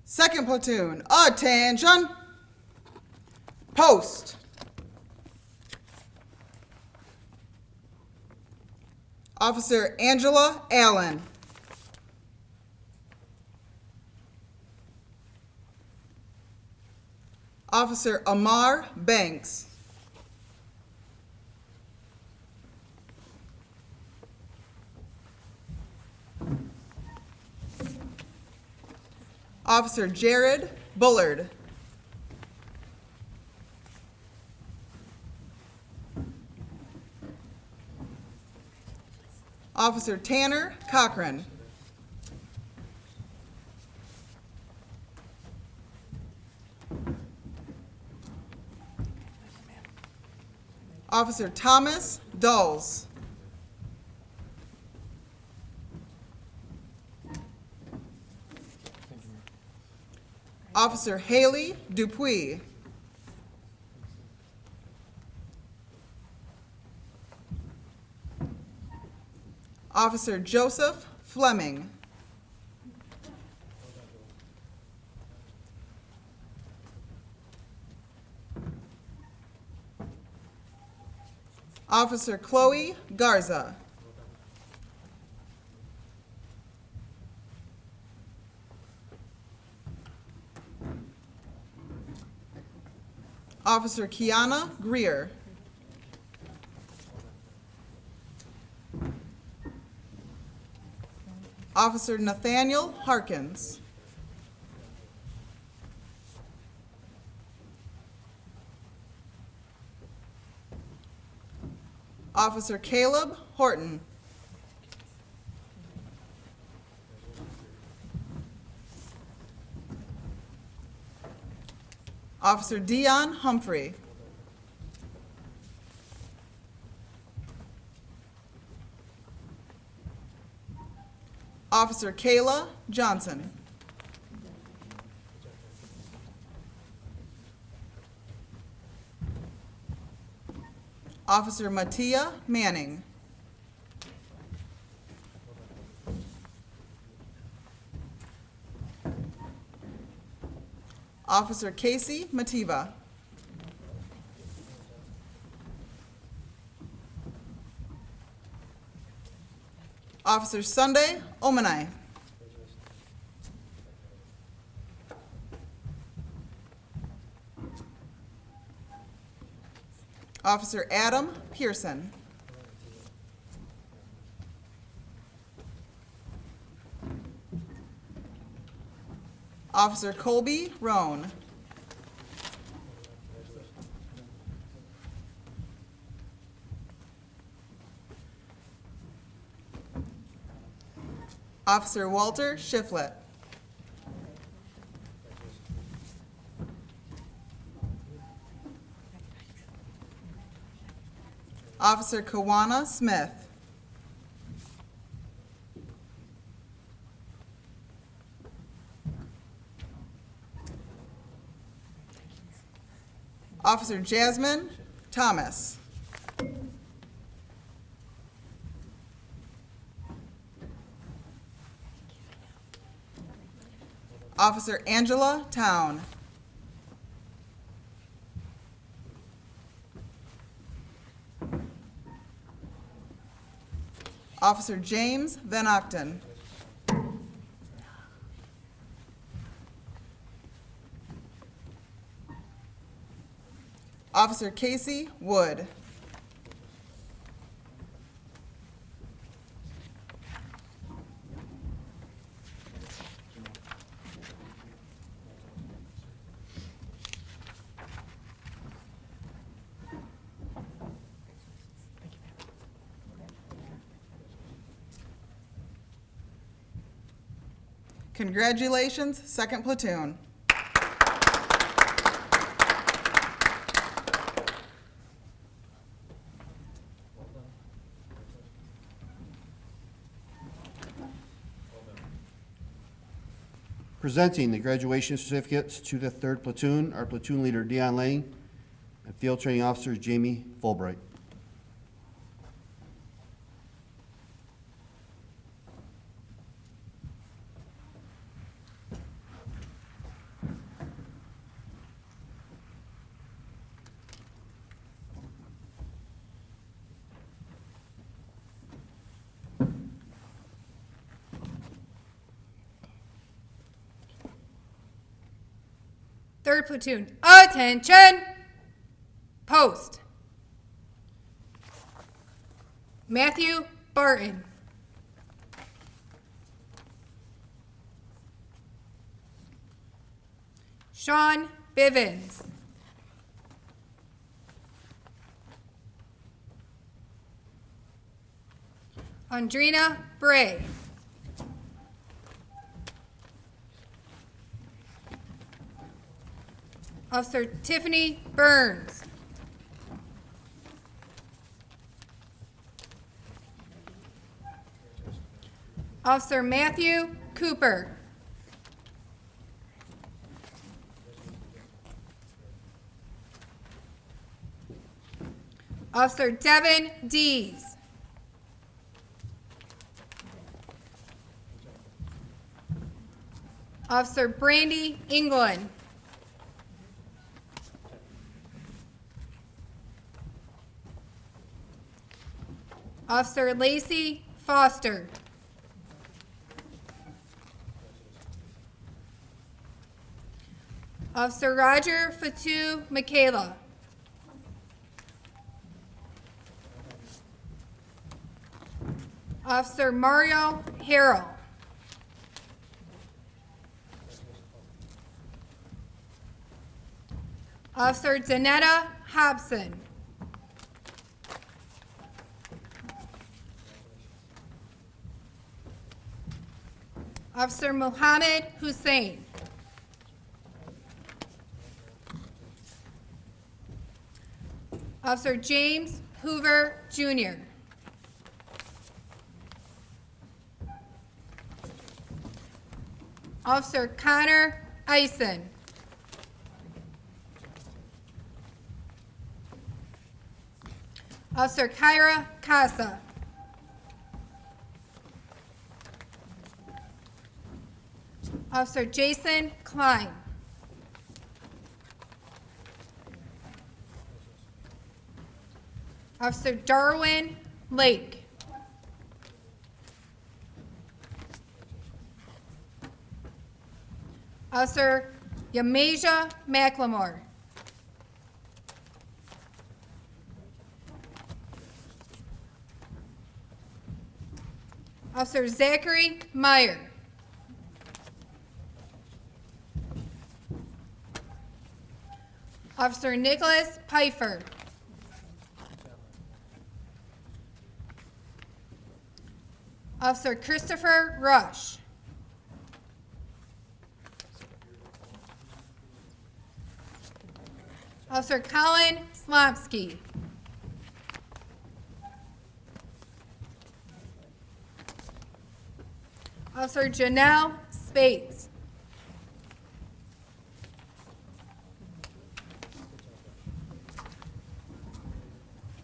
Second platoon, attention. Post. Officer Angela Allen. Officer Amar Banks. Officer Jared Bullard. Officer Tanner Cochran. Officer Thomas Dulles. Officer Haley Dupuis. Officer Joseph Fleming. Officer Chloe Garza. Officer Kiana Greer. Officer Nathaniel Harkins. Officer Caleb Horton. Officer Dion Humphrey. Officer Kayla Johnson. Officer Mattia Manning. Officer Casey Mativa. Officer Sunday Omanai. Officer Adam Pearson. Officer Colby Roan. Officer Walter Shiflett. Officer Kawana Smith. Officer Jasmine Thomas. Officer Angela Town. Officer James Van Octen. Officer Casey Wood. Congratulations, 2nd Platoon. Presenting the graduation certificates to the 3rd Platoon, our platoon leader Dion Lang and field training officer Jamie Fulbright. Third platoon, attention! Post. Matthew Barton. Sean Bivens. Andrina Bray. Officer Tiffany Burns. Officer Matthew Cooper. Officer Devin Dees. Officer Brandy England. Officer Lacey Foster. Officer Roger Fatu Michaela. Officer Mario Harrell. Officer Danetta Hobson. Officer Mohammed Hussein. Officer James Hoover, Jr. Officer Connor Eisen. Officer Kyra Casa. Officer Jason Klein. Officer Darwin Lake. Officer Yamasia McLemore. Officer Zachary Meyer. Officer Nicholas Pfeiffer. Officer Christopher Rush. Officer Colin Slomsky. Officer Janelle Spates.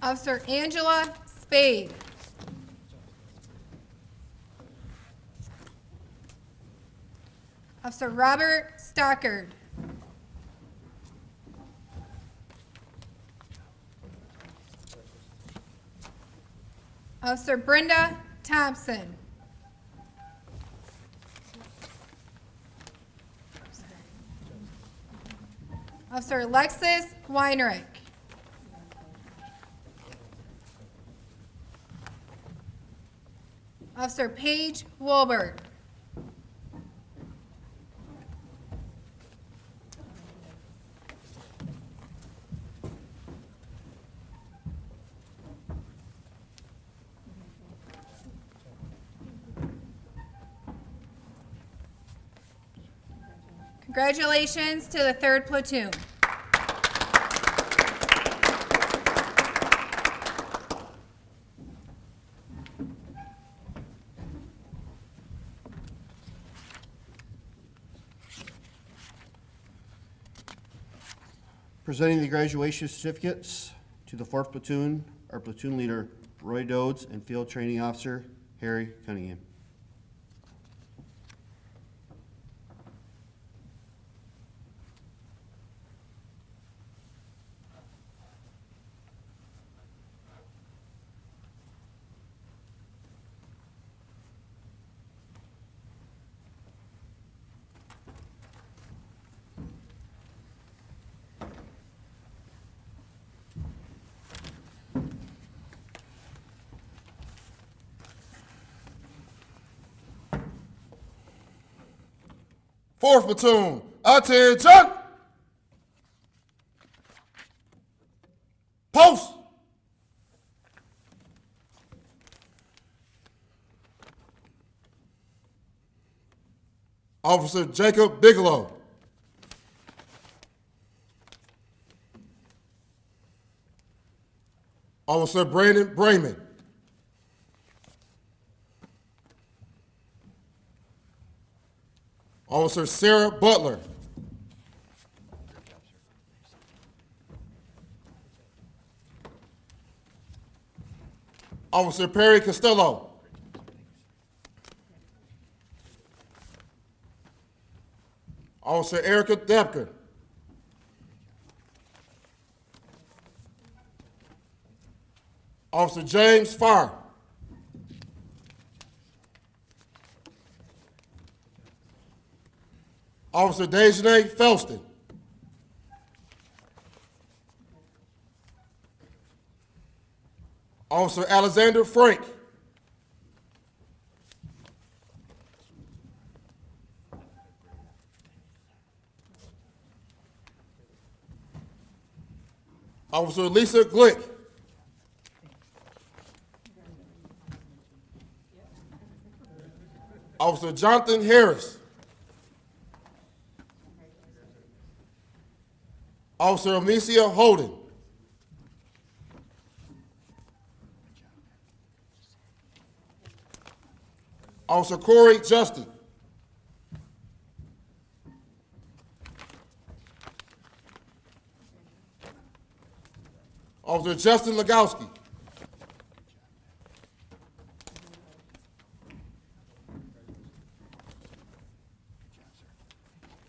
Officer Angela Spade. Officer Robert Stockard. Officer Brenda Thompson. Officer Alexis Weinrich. Officer Paige Wolbert. Congratulations to the 3rd Platoon. Presenting the graduation certificates to the 4th Platoon, our platoon leader, Roy Dodes, and Field Training Officer, Harry Cunningham. Fourth Platoon, attention! Post! Officer Jacob Bigelow. Officer Brandon Brayman. Officer Sarah Butler. Officer Perry Costello. Officer Erica Depker. Officer James Farr. Officer Dejanay Felston. Officer Alexander Frank. Officer Lisa Glick. Officer Jonathan Harris. Officer Amicia Holden. Officer Corey Justin. Officer Justin Legowski.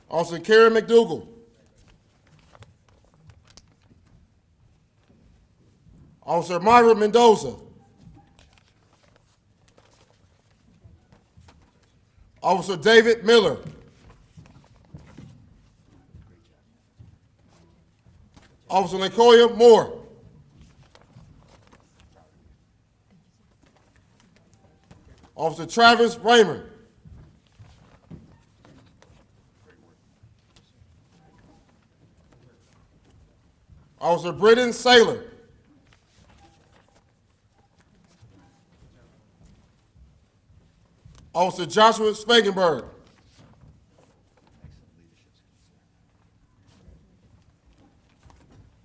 Officer Karen McDougall. Officer Myra Mendoza. Officer David Miller. Officer Lakoya Moore. Officer Travis Raymer. Officer Brendan Saylor. Officer Joshua Spangenberg.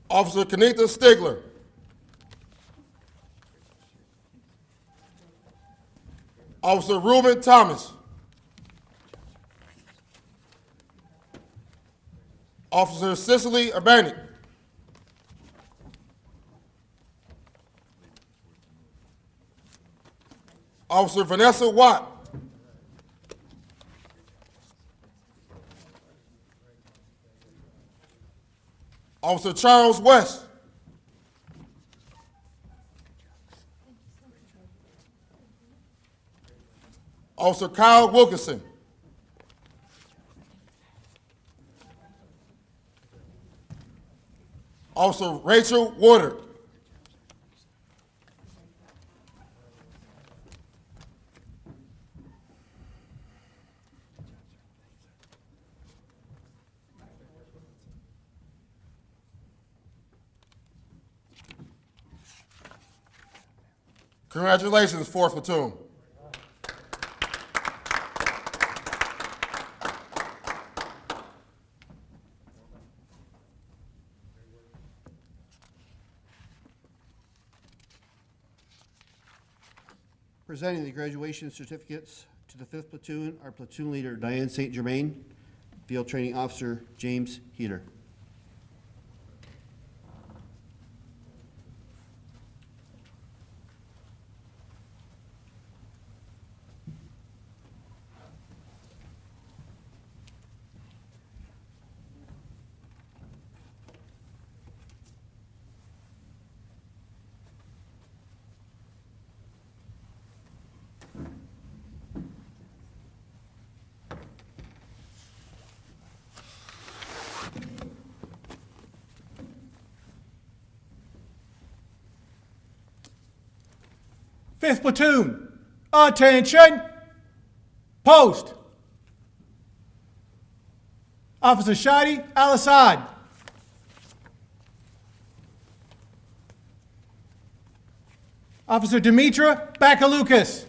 Officer Kenita Stigler. Officer Reuben Thomas. Officer Cicely Urbanik. Officer Vanessa Watt. Officer Charles West. Officer Kyle Wilkinson. Officer Rachel Woodard. Congratulations, 4th Platoon. Presenting the graduation certificates to the 5th Platoon, our platoon leader, Diane St. Germain, Field Training Officer, James Heater. Fifth Platoon, attention, post. Officer Shadi Al-Assad. Officer Demetra Bakalukas.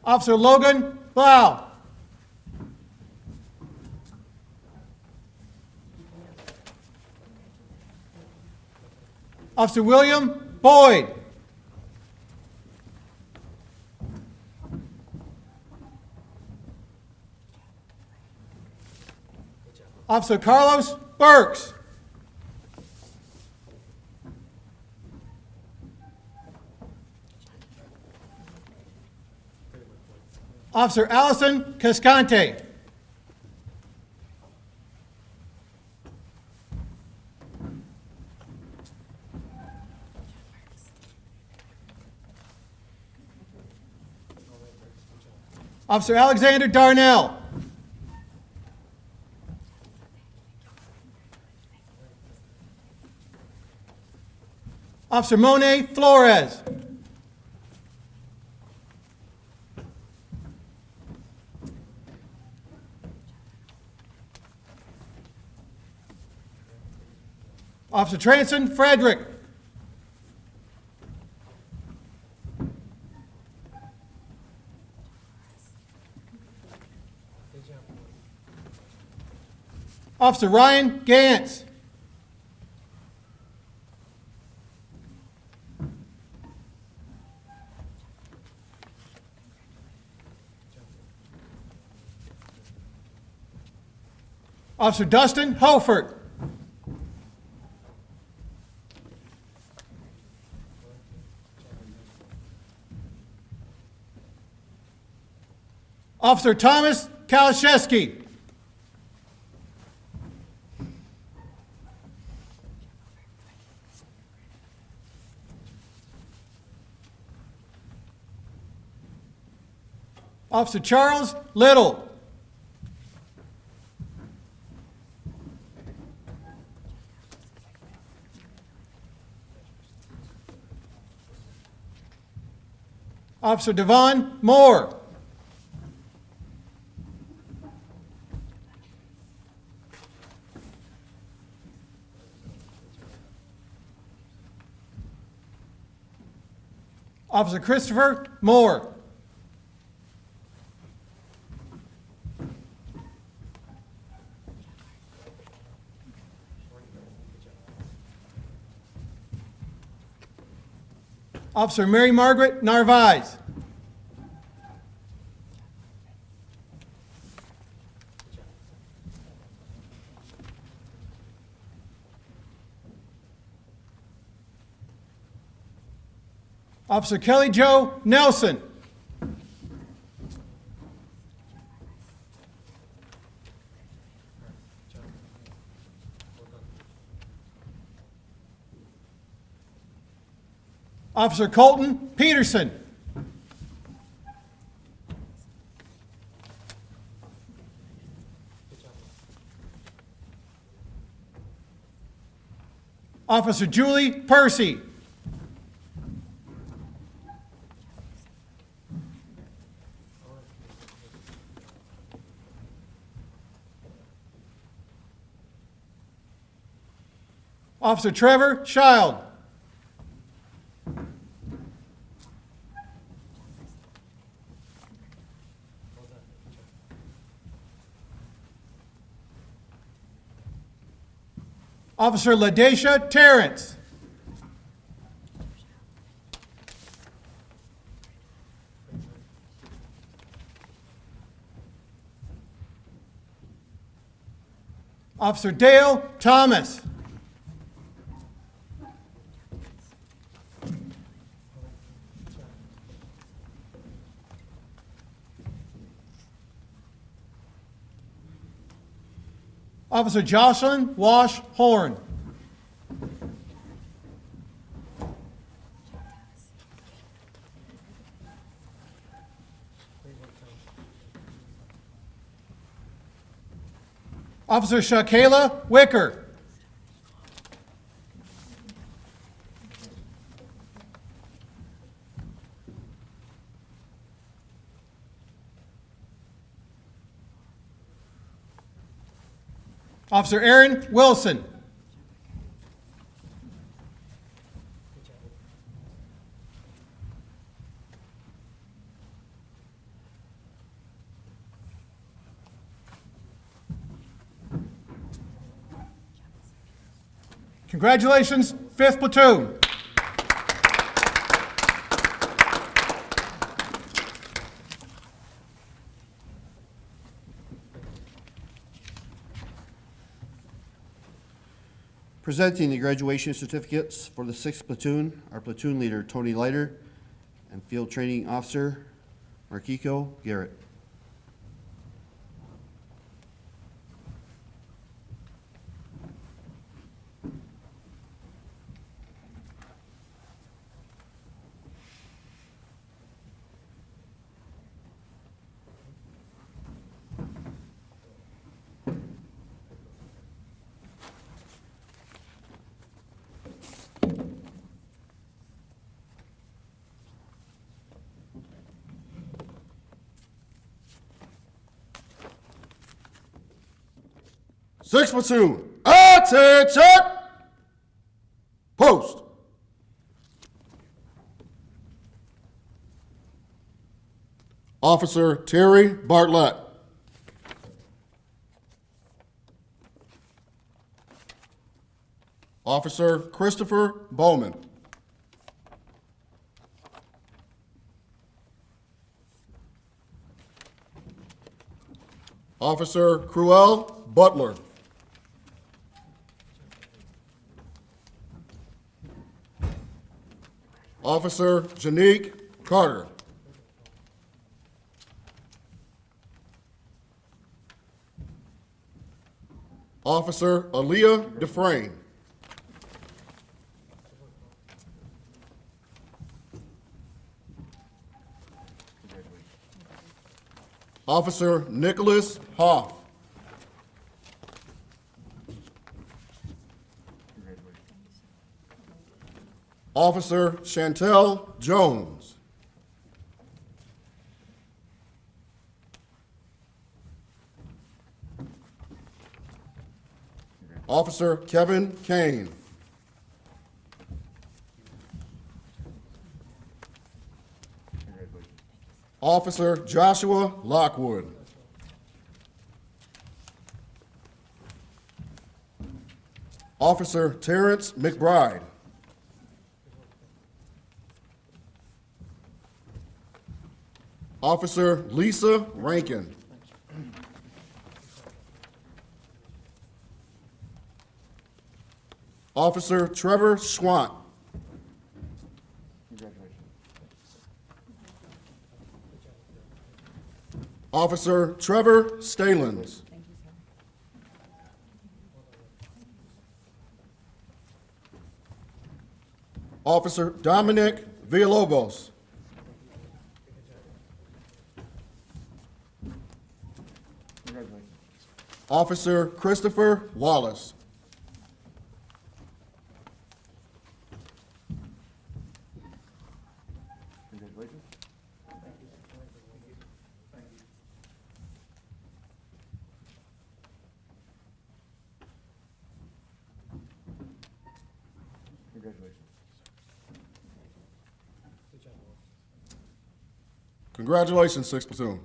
Officer Logan Blau. Officer William Boyd. Officer Carlos Burks. Officer Allison Cascante. Officer Alexander Darnell. Officer Monet Flores. Officer Transon Frederick. Officer Ryan Gantz. Officer Dustin Holford. Officer Thomas Kalashewski. Officer Charles Little. Officer Devon Moore. Officer Christopher Moore. Officer Mary Margaret Narvaez. Officer Kelly Jo Nelson. Officer Colton Peterson. Officer Julie Percy. Officer Trevor Child. Officer LaDacia Terrence. Officer Dale Thomas. Officer Jocelyn Wash Horn. Officer Shakayla Wicker. Officer Aaron Wilson. Congratulations, 5th Platoon. Presenting the graduation certificates for the 6th Platoon, our platoon leader, Tony Leiter, and Field Training Officer, Marquiko Garrett. Sixth Platoon, attention! Post. Officer Terry Bartlett. Officer Christopher Bowman. Officer Cruel Butler. Officer Janique Carter. Officer Aaliyah Dufresne. Officer Nicholas Hoff. Officer Chantel Jones. Officer Kevin Kane. Officer Joshua Lockwood. Officer Terrence McBride. Officer Lisa Rankin. Officer Trevor Schwant. Officer Trevor Stalins. Officer Dominic Villalobos. Officer Christopher Wallace. Congratulations, 6th Platoon.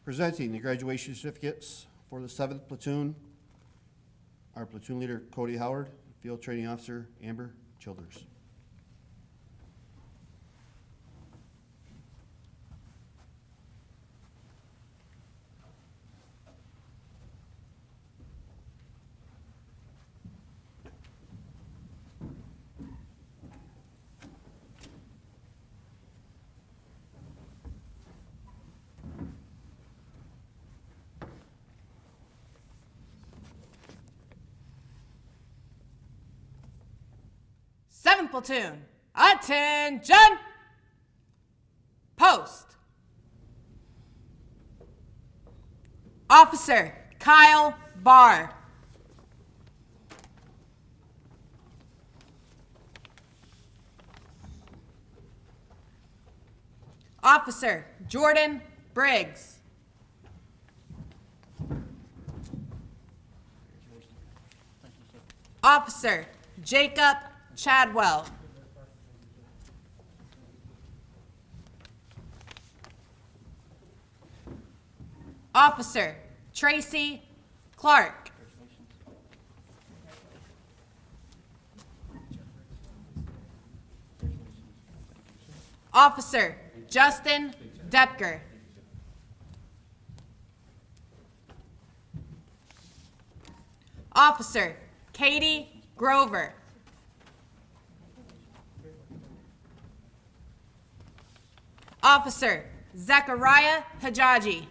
Presenting the graduation certificates for the 7th Platoon, our platoon leader Cody Howard, Field Training Officer Amber Childers. Seventh Platoon, attention! Post. Officer Kyle Barr. Officer Jordan Briggs. Officer Jacob Chadwell. Officer Tracy Clark. Officer Justin Depker. Officer Katie Grover. Officer Zechariah Hajaji.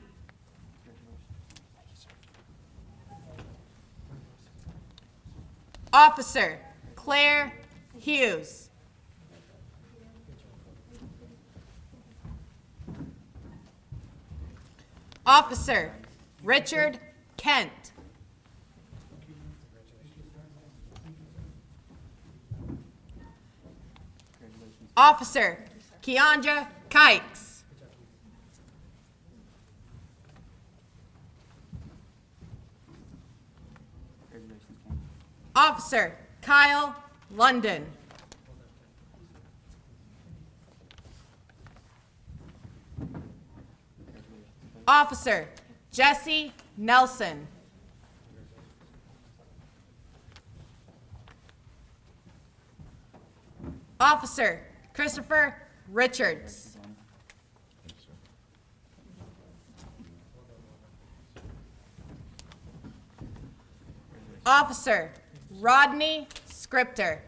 Officer Claire Hughes. Officer Richard Kent. Officer Keandra Kikes. Officer Kyle London. Officer Jesse Nelson. Officer Christopher Richards. Officer Rodney Scripter.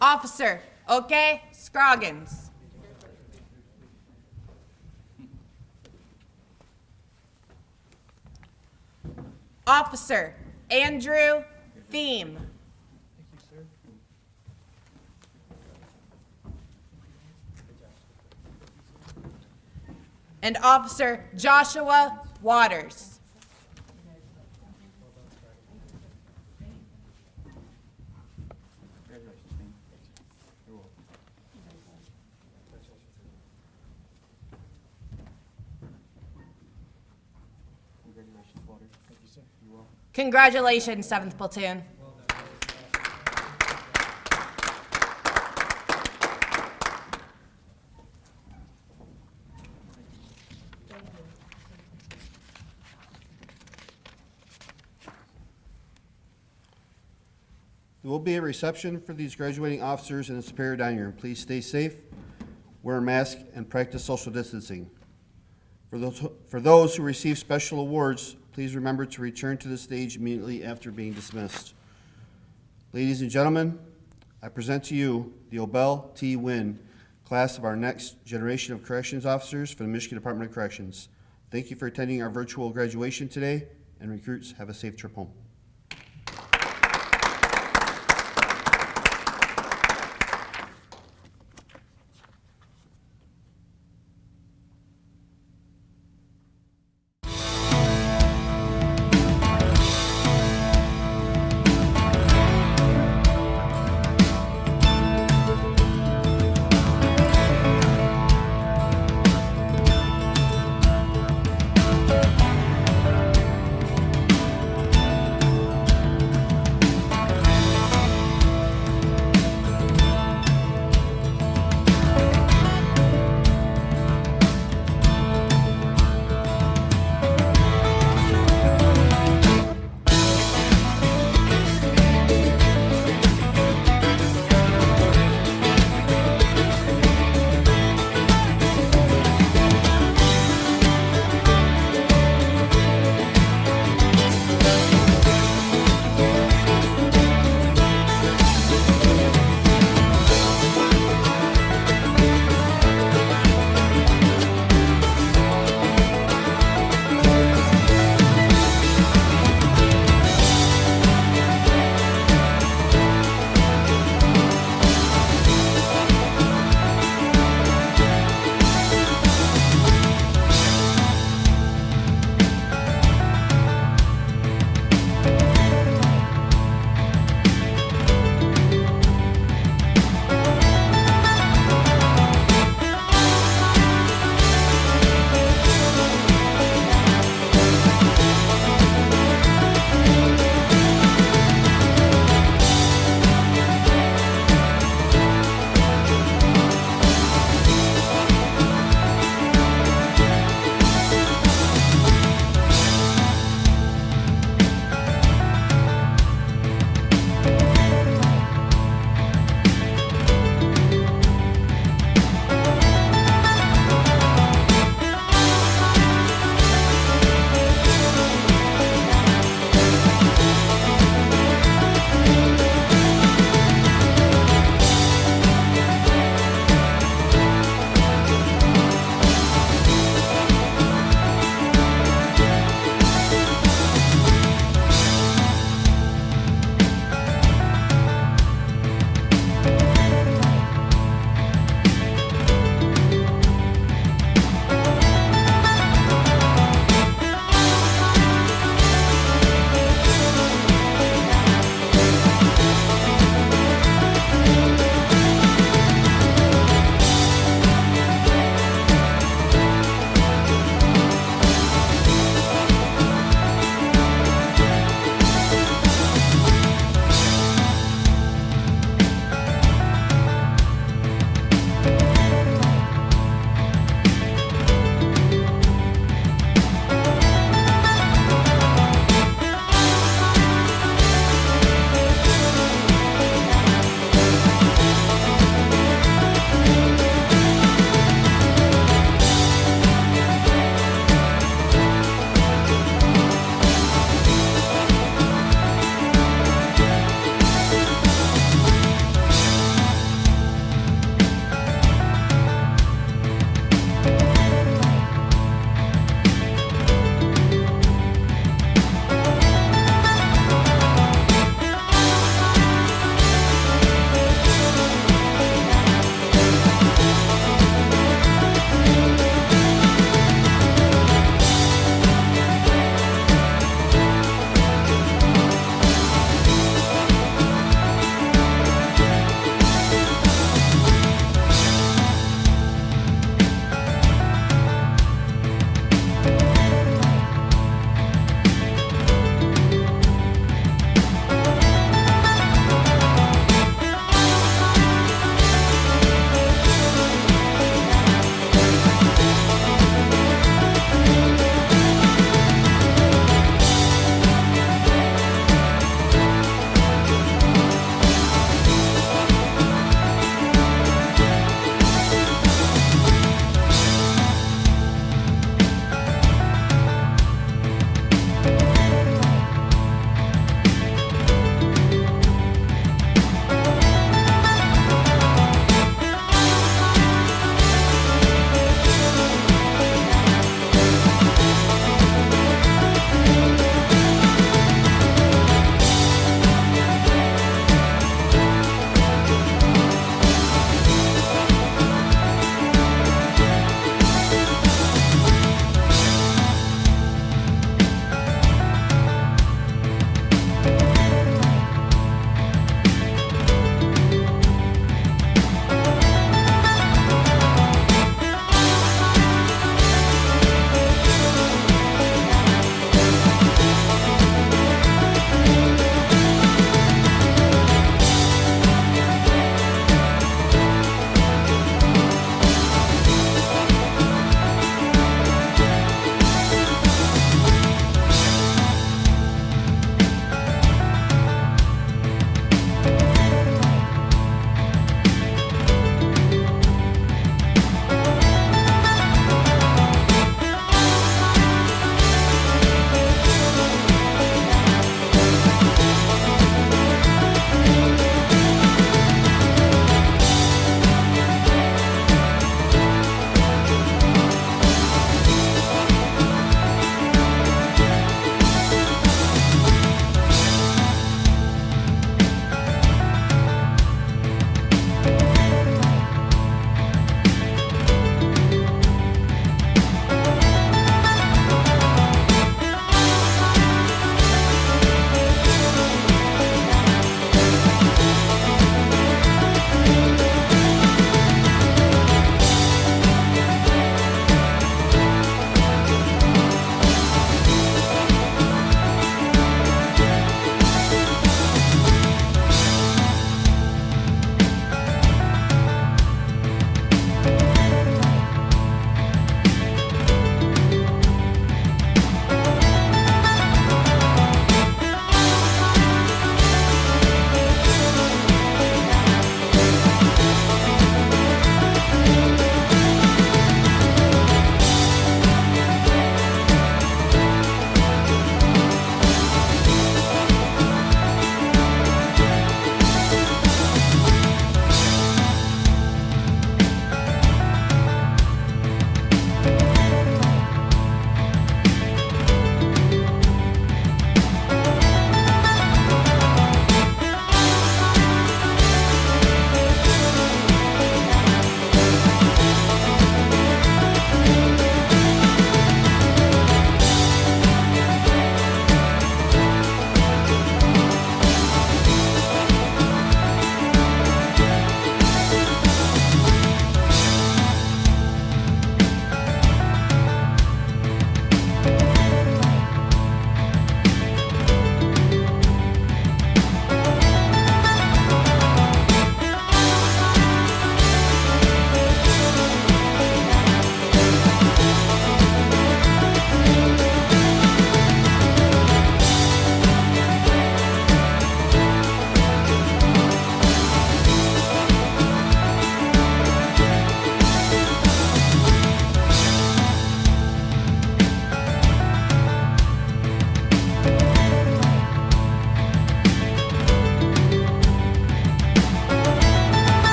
Officer Oke Scroggins. Officer Andrew Thiem. And Officer Joshua Waters. Congratulations, 7th Platoon. There will be a reception for these graduating officers in the Superior Dining Room. Please stay safe, wear a mask, and practice social distancing. For those who receive special awards, please remember to return to the stage immediately after being dismissed. Ladies and gentlemen, I present to you the Obel T. Winn, class of our next generation of corrections officers for the Michigan Department of Corrections. Thank you for attending our virtual graduation today, and recruits, have a safe trip home.